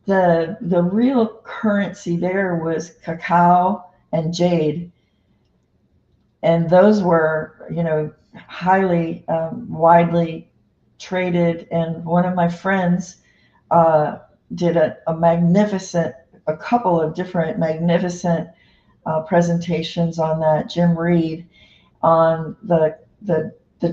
the real currency there was cacao and jade. And those were, highly, widely traded. And one of my friends did a couple of different magnificent presentations on that, Jim Reed, on the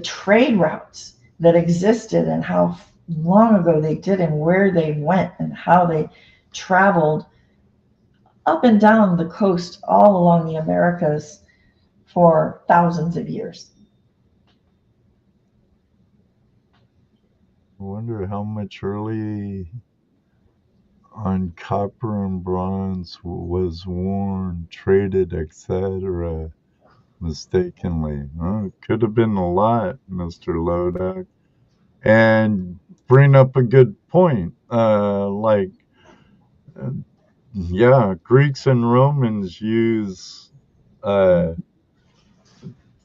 trade routes that existed and how long ago they did and where they went and how they traveled up and down the coast all along the Americas for thousands of years. I wonder how much early on copper and bronze was worn, traded, etc. mistakenly. It could have been a lot, Mr. Lodak. And bring up a good point. Greeks and Romans use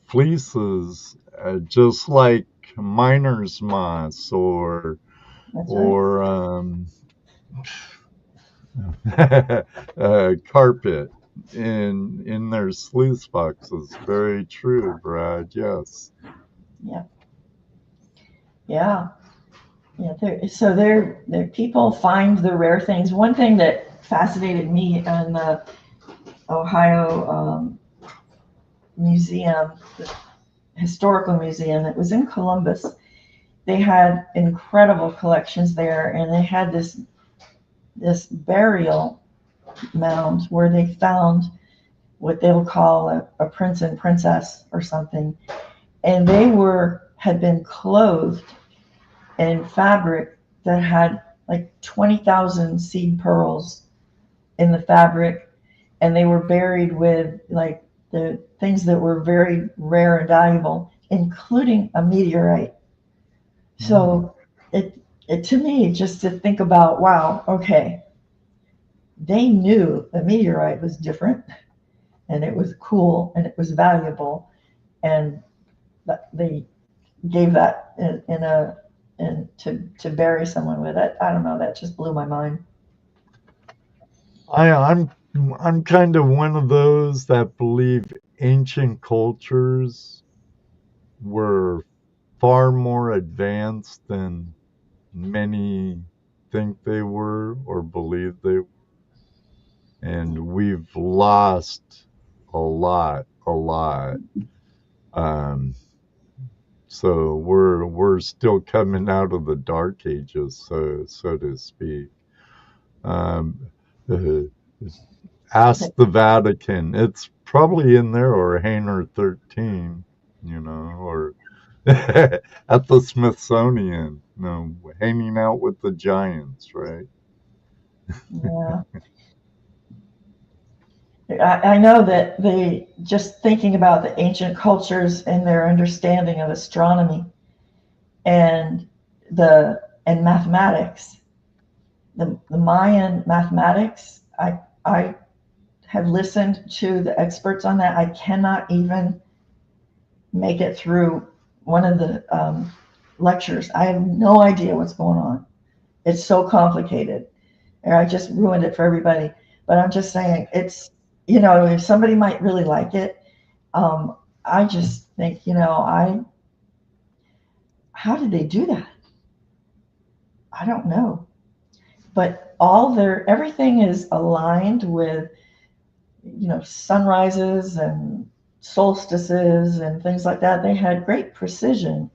fleeces, just like miner's moss or carpet in their sluice boxes. Very true, Brad. Yes. Yeah. Yeah. Yeah. So they're people find the rare things. One thing that fascinated me in the Ohio museum, the historical museum that was in Columbus, they had incredible collections there, and they had this burial mound where they found what they will call a prince and princess or something, and they had been clothed in fabric that had like 20,000 seed pearls in the fabric, and they were buried with like the things that were very rare and valuable, including a meteorite. So it to me, just to think about, wow, okay, they knew the meteorite was different and it was cool and it was valuable, and they gave that to bury someone with it. I don't know. That just blew my mind. I'm kind of one of those that believe ancient cultures were far more advanced than many think they were or believe they were. And we've lost a lot. Um, so we're still coming out of the dark ages, so to speak. Um, uh, Ask the Vatican. It's probably in there, or Hainer 13, or at the Smithsonian, hanging out with the giants, right? Yeah. I know that just thinking about the ancient cultures and their understanding of astronomy and mathematics, the Mayan mathematics, I have listened to the experts on that. I cannot even make it through one of the lectures. I have no idea what's going on. It's so complicated. And I just ruined it for everybody. But I'm just saying, it's, if somebody might really like it, I just think, how did they do that? I don't know. But everything is aligned with, sunrises and solstices and things like that. They had great precision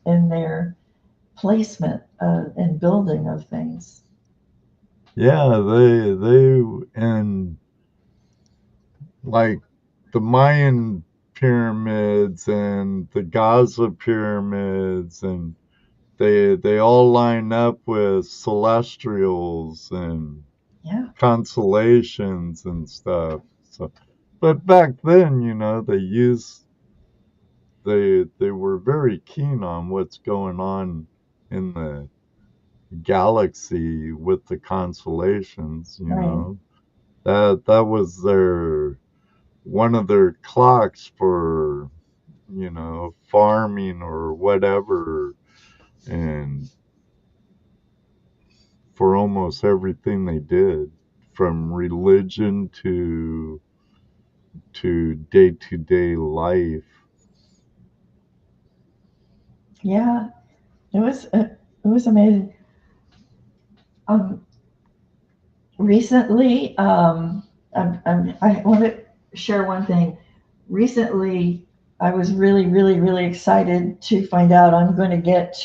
in their placement and building of things. Yeah, they and like the Mayan pyramids and the Gaza pyramids, and they all line up with celestials and Yeah. constellations and stuff. So, but back then, they were very keen on what's going on in the galaxy with the constellations. Right. That was one of their clocks for farming or whatever, and for almost everything they did, from religion to day-to-day life. Yeah. It was amazing. Recently, I want to share one thing. Recently, I was really, really, really excited to find out I'm going to get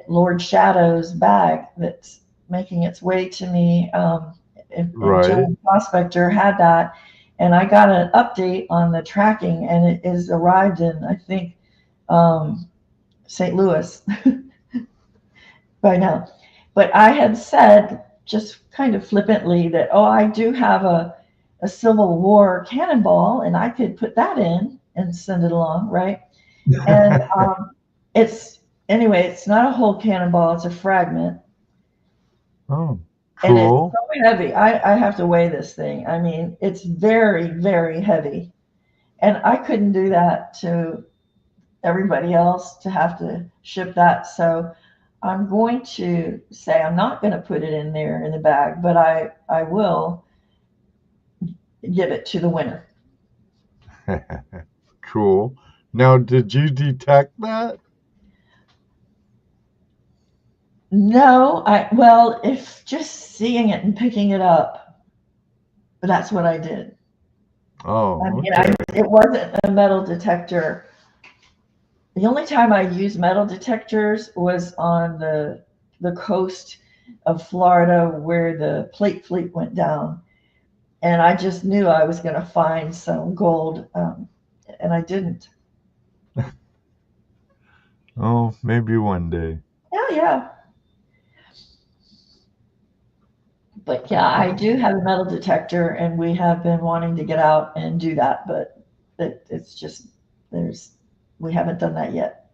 Lord Shadow's bag that's making its way to me. And Right. Gold Prospector had that, and I got an update on the tracking, and it is arrived in, I think, St. Louis by now. But I had said just kind of flippantly that, oh, I do have a Civil War cannonball, and I could put that in and send it along, right? And it's not a whole cannonball; it's a fragment. Oh, And it's cool. so heavy. I have to weigh this thing. I mean, it's very, very heavy. And I couldn't do that to everybody else to have to ship that. So I'm going to say I'm not going to put it in there in the bag, but I will give it to the winner. Cool. Now, did you detect that? No, well, if just seeing it and picking it up, that's what I did. Oh, I mean, okay. it wasn't a metal detector. The only time I used metal detectors was on the coast of Florida where the plate fleet went down, and I just knew I was going to find some gold, and I didn't. Oh, maybe one day. Yeah. But yeah, I do have a metal detector, and we have been wanting to get out and do that, but it's just we haven't done that yet.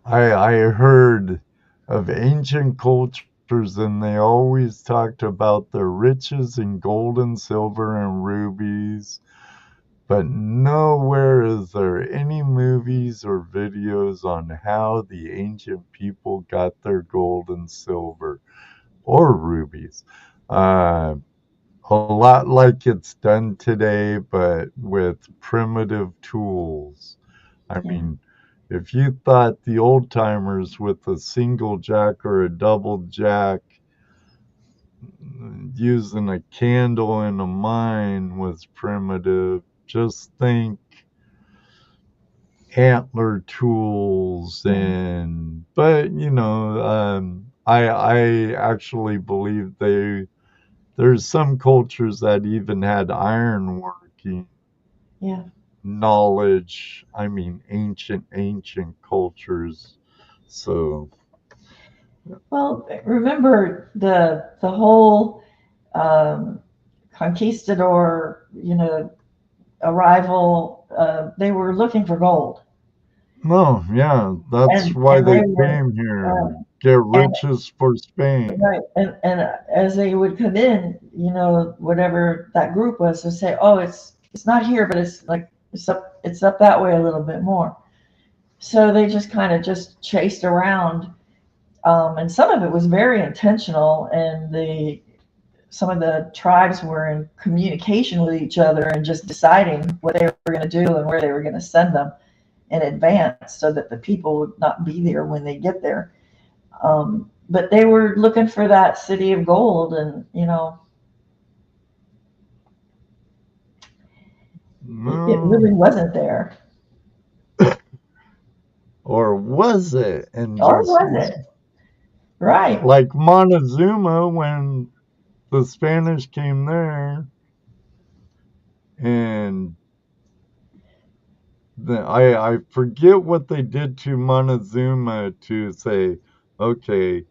I heard of ancient cultures, and they always talked about the riches in gold and silver and rubies, but nowhere is there any movies or videos on how the ancient people got their gold and silver or rubies. Uh, a lot like it's done today, but with primitive tools. I Yeah. mean, if you thought the old timers with a single jack or a double jack using a candle in a mine was primitive, just think antler tools. And but I actually believe there's some cultures that even had ironworking Yeah. knowledge. I mean, ancient cultures. So, Well, remember the whole conquistador, arrival. They were looking for gold, no, yeah, that's and why and they they were came here. uh, Get and riches for Spain. right, and as they would come in, whatever that group was, to say, oh, it's not here, but it's like it's up that way a little bit more. So they just kind of just chased around, and some of it was very intentional, and some of the tribes were in communication with each other and just deciding what they were going to do and where they were going to send them in advance so that the people would not be there when they get there. But they were looking for that city of gold, and it No, really wasn't there. or was it? And Or just was it? Right. like Montezuma when the Spanish came there, and I forget what they did to Montezuma to say, okay,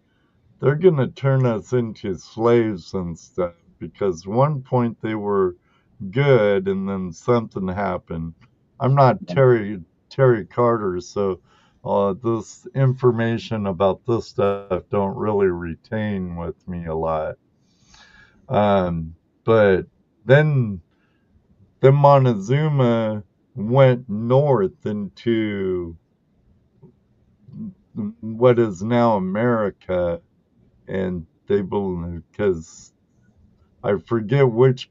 they're gonna turn us into slaves and stuff, because one point they were good and then something happened. I'm not Terry Carter, so this information about this stuff don't really retain with me a lot. But then Montezuma went north into what is now America, and they believe, because I forget which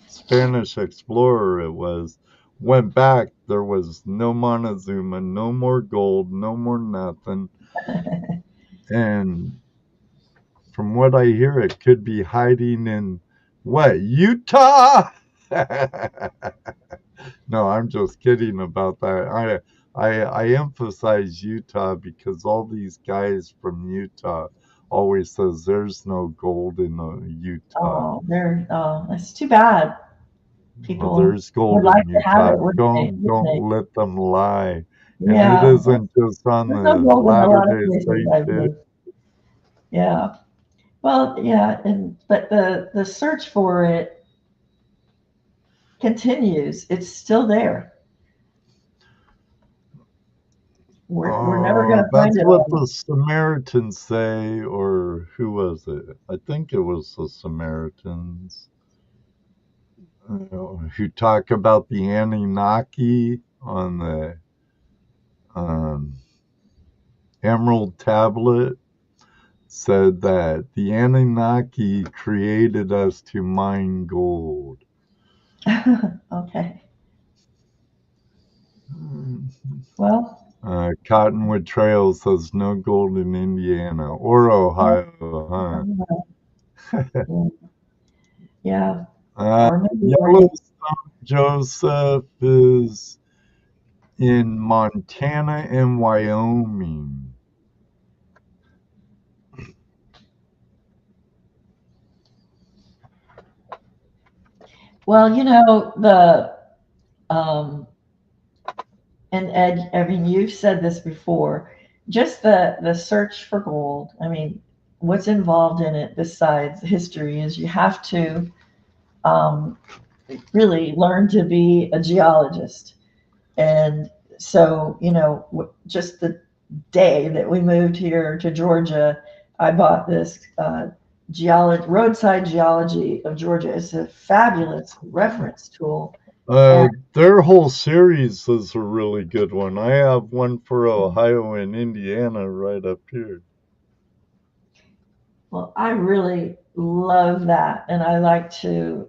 Spanish explorer it was, went back. There was no Montezuma, no more gold, no more nothing. And from what I hear, it could be hiding in what, Utah? No, I'm just kidding about that. I emphasize Utah because all these guys from Utah always says there's no gold in Utah. It's too bad. Well, People there's would gold like in to have Utah. it, wouldn't they? Don't Wouldn't let them lie. they? And it Yeah. isn't just on There's no the gold in a lot of Latter-day places Saint I've shit. lived. Yeah. Well, yeah, but the search for it continues. It's still there. We're never going to find That's it what all. the Samaritans say, or who was it? I think it was the Samaritans. who talk about the Anunnaki on the Emerald Tablet said that the Anunnaki created us to mine gold. Okay. Well, Cottonwood Trail says no gold in Indiana or Ohio, huh? yeah. Yellowstone Joseph is in Montana and Wyoming. Well, and Ed, I mean, you've said this before, just the search for gold. I mean, what's involved in it besides history is you have to really learn to be a geologist. And so, just the day that we moved here to Georgia, I bought this roadside geology of Georgia. It's a fabulous reference tool. Their whole series is a really good one. I have one for Ohio and Indiana right up here. Well, I really love that. And I like to,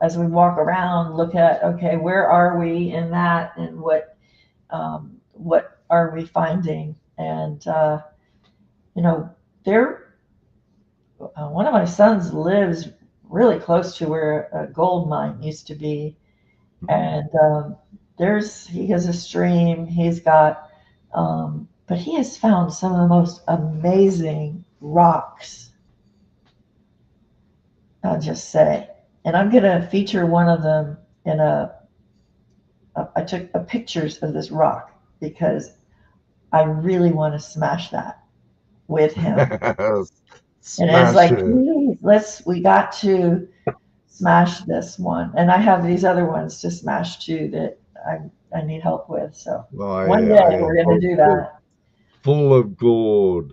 as we walk around, look at, okay, where are we in that and what are we finding? And, one of my sons lives really close to where a gold mine used to be. And he has a stream, he's got, but he has found some of the most amazing rocks, I'll just say. And I'm going to feature one of them in I took pictures of this rock because I really want to smash that with him. And it's like, we got to smash this one. And I have these other ones to smash too that I need help with. So one day we're going to do that. Full of gold.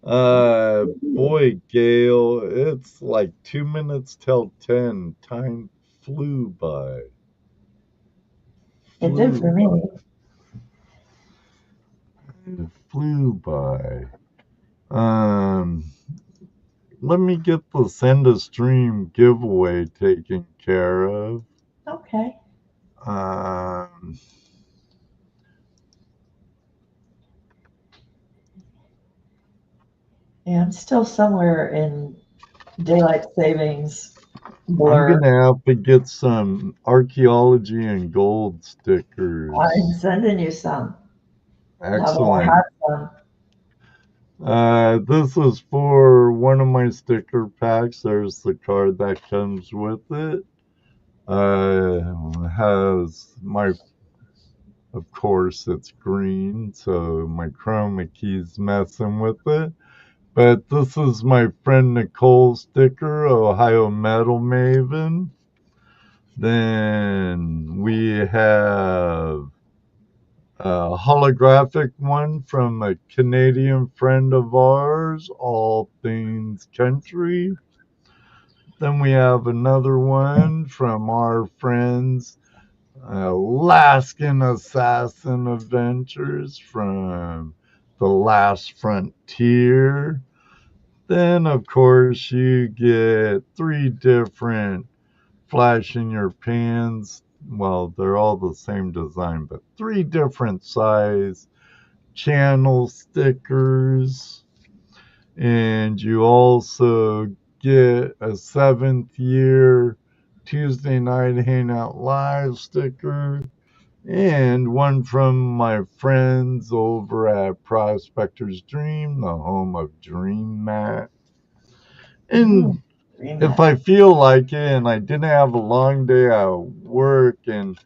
Boy, Gail, it's like 2 minutes till 10. Time flew by. It did for me. It flew by. Let me get the send a stream giveaway taken care of. Okay. Yeah, I'm still somewhere in daylight savings blur. I'm gonna have to get some Archaeology and Gold stickers. I'm sending you some. Excellent. This is for one of my sticker packs. There's the card that comes with it. Has of course it's green, so my chroma key's messing with it. But this is my friend Nicole's sticker, Ohio Metal Maven. Then we have a holographic one from a Canadian friend of ours, All Things Country. Then we have another one from our friends, Alaskan Assassin Adventures from The Last Frontier. Then, of course, you get 3 different flash in your pans. Well, they're all the same design, but 3 different size channel stickers. And you also get a 7th year Tuesday Night Hangout Live sticker. And one from my friends over at Prospectors Dream, the home of Dream Mat. And if I feel like it and I didn't have a long day at work and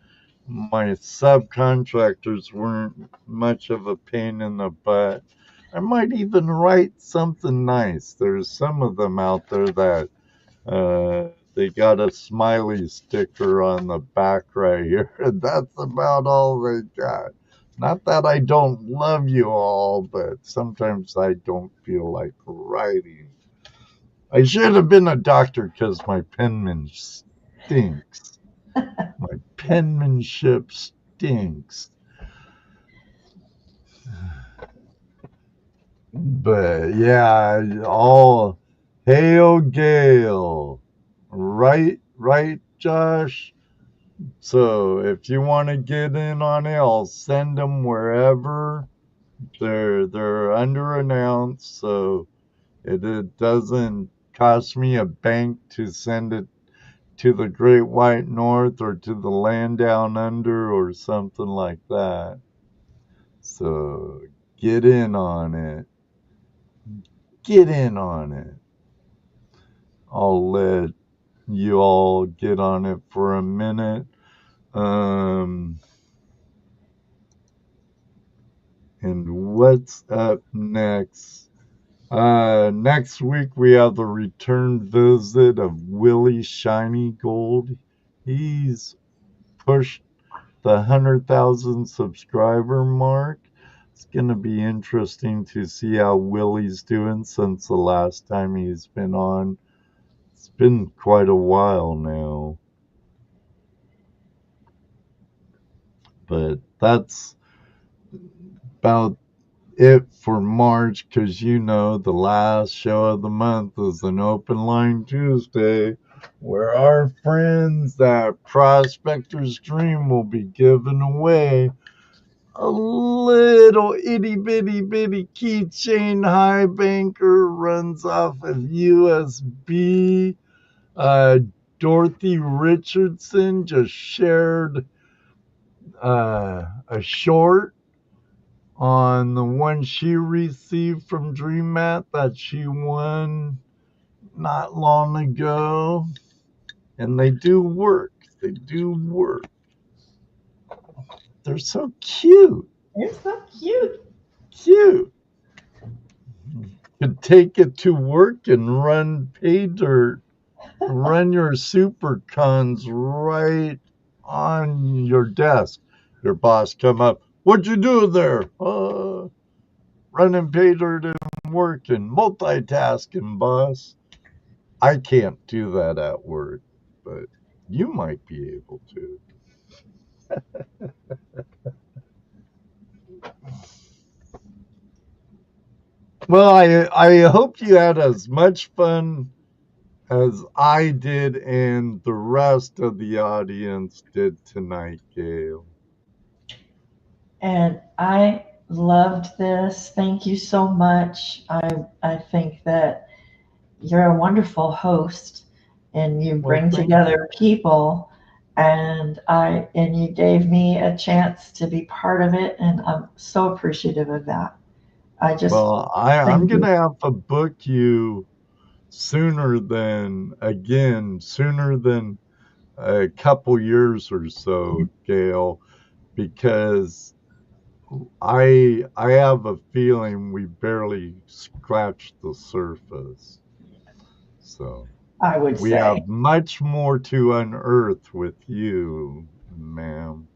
my subcontractors weren't much of a pain in the butt, I might even write something nice. There's some of them out there that they got a smiley sticker on the back right here, and that's about all they got. Not that I don't love you all, but sometimes I don't feel like writing. I should have been a doctor because my penmanship stinks. My penmanship stinks. But yeah, all hail Gail. Right, Josh? So if you want to get in on it, I'll send them wherever. They're under announced, so it doesn't cost me a bank to send it to the Great White North or to the land down under or something like that. So get in on it. Get in on it. I'll let you all get on it for a minute. And what's up next? Next week we have the return visit of Willie Shiny Gold. He's pushed the 100,000 subscriber mark. It's going to be interesting to see how Willie's doing since the last time he's been on. It's been quite a while now. But that's about it for March, because the last show of the month is an open line Tuesday where our friends at Prospectors Dream will be giving away a little itty bitty keychain high banker, runs off of USB. Dorothy Richardson just shared a short on the one she received from DreamMat that she won not long ago. And they do work. They do work. They're so cute. They're so cute. Cute. You could take it to work and run pay dirt. Run your super cons right on your desk. Your boss come up. What'd you do there? Running pay dirt and working, multitasking, boss. I can't do that at work, but you might be able to. Well, I hope you had as much fun as I did and the rest of the audience did tonight, Gail. And I loved this. Thank you so much. I think that you're a wonderful host, and you bring together people, and you gave me a chance to be part of it, and I'm so appreciative of that. I'm gonna have to book you sooner than a couple years or so, Gail, because I have a feeling we barely scratched the surface. So I would we say have much more to unearth with you, ma'am.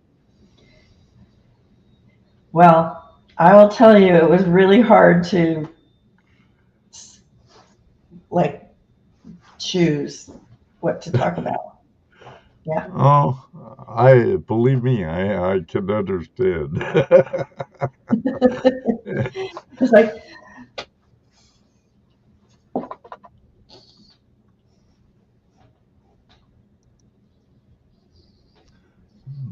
Well, I will tell you, it was really hard to choose what to talk about. Yeah. Oh, believe me, I can understand. It's like,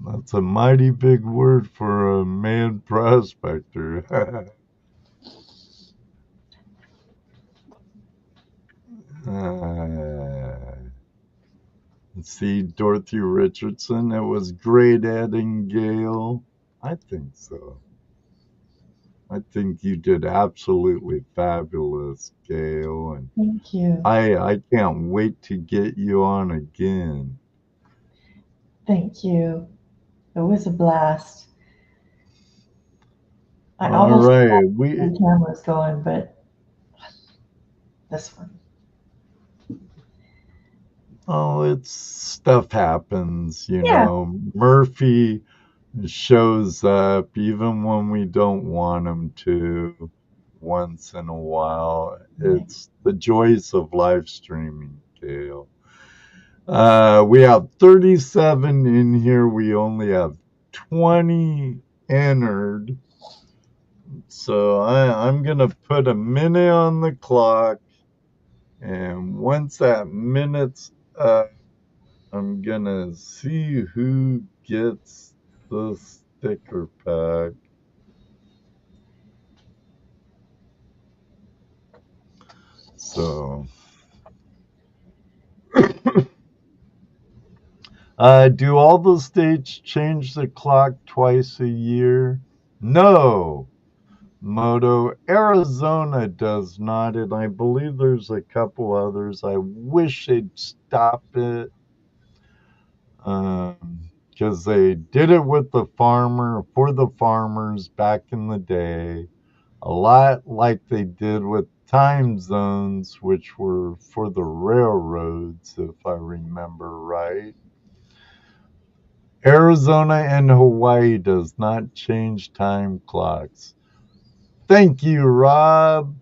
that's a mighty big word for a man prospector. See, Dorothy Richardson, it was great adding Gail. I think so. I think you did absolutely fabulous, Gail. And thank you. I can't wait to get you on again. Thank you. It was a blast. I All almost right, the camera's going, but this one. Oh, it's stuff happens, Murphy shows up even when we don't want him to. once in a while. It's the joys of live streaming, Gail. We have 37 in here. We only have 20 entered. So I'm going to put a minute on the clock. And once that minute's up, I'm going to see who gets the sticker pack. So, do all the states change the clock twice a year? No. Moto, Arizona does not, and I believe there's a couple others. I wish they'd stop it, because they did it with the farmers back in the day, a lot like they did with time zones, which were for the railroads, if I remember right. Arizona and Hawaii does not change time clocks. Thank you, Rob.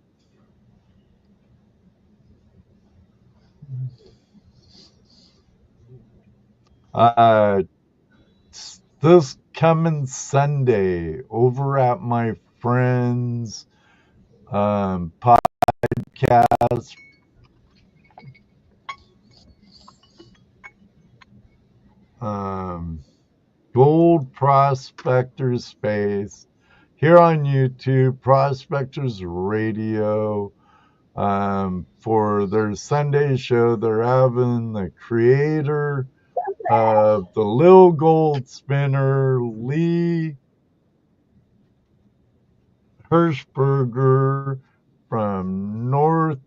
This coming Sunday over at my friend's podcast, Gold Prospectors Space, here on YouTube, Prospectors Radio, for their Sunday show. They're having the creator of the Lil Gold Spinner, Lee Hirschberger from Northwest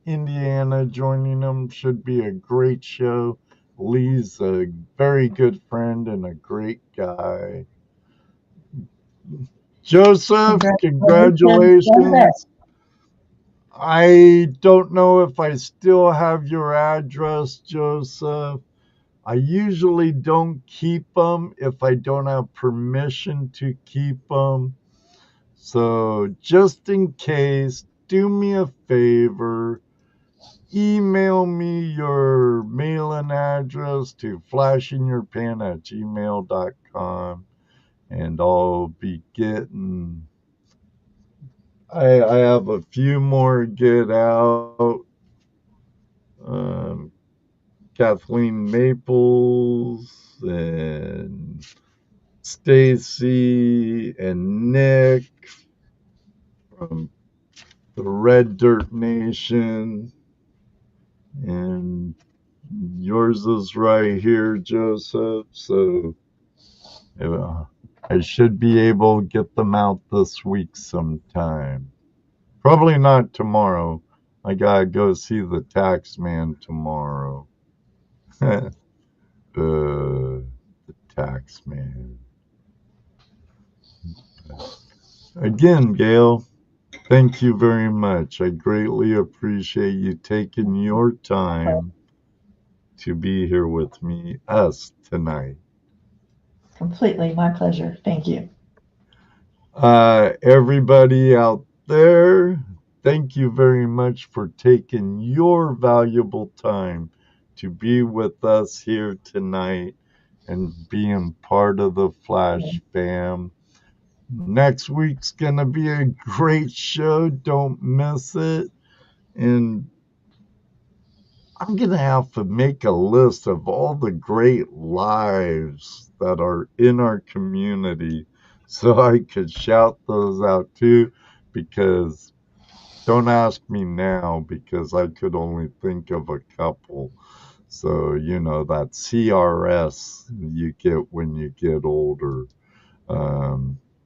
Indiana, joining them. Should be a great show. Lee's a very good friend and a great guy. Joseph, congratulations. I don't know if I still have your address, Joseph. I usually don't keep them if I don't have permission to keep them. So just in case, do me a favor. Email me your mailing address to flashingyourpan@gmail.com, and I'll be getting... I have a few more get out. Kathleen Maples and Stacy and Nick from the Red Dirt Nation. And yours is right here, Joseph. So I should be able to get them out this week sometime. Probably not tomorrow. I gotta go see the tax man tomorrow. The tax man. Again, Gail, thank you very much. I greatly appreciate you taking your time to be here with us tonight. Completely my pleasure. Thank you. Everybody out there, thank you very much for taking your valuable time to be with us here tonight and being part of the Flash fam. Next week's gonna be a great show. Don't miss it. And I'm gonna have to make a list of all the great lives that are in our community so I could shout those out too, because don't ask me now, because I could only think of a couple. So, you know, that CRS you get when you get older.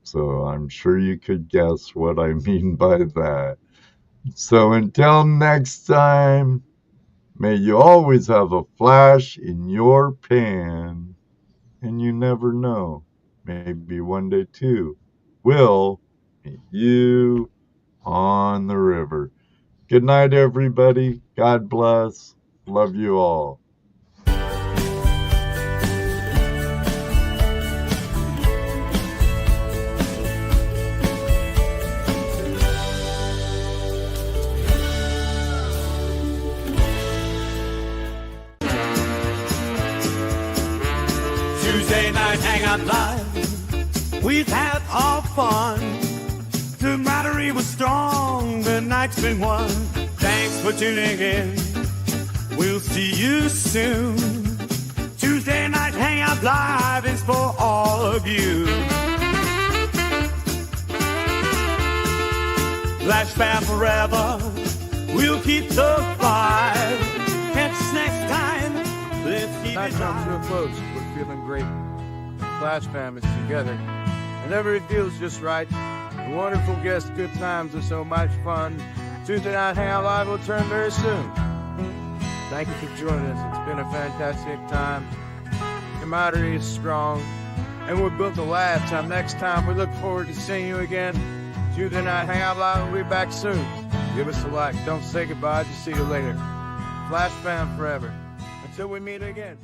So I'm sure you could guess what I mean by that. So until next time, may you always have a flash in your pan. And you never know, maybe one day too, we'll meet you on the river. Good night, everybody. God bless. Love you all. Tuesday Night Hangout Live. We've had our fun. The battery was strong, the night's been won. Thanks for tuning in. We'll see you soon. Tuesday Night Hangout Live is for all of you. Flash Bam forever. We'll keep the vibe. Catch us next time. Let's keep Night it comes to a live. close. We're feeling great. Flash Fam is together. Whenever it feels just right. The wonderful guests, good times, and so much fun. Tuesday Night Hangout Live will return very soon. Thank you for joining us. It's been a fantastic time. Camaraderie is strong, and we're built to last. Time next time, we look forward to seeing you again. Tuesday Night Hangout Live will be back soon. Give us a like. Don't say goodbye. Just see you later. Flash Fam forever. Until we meet again.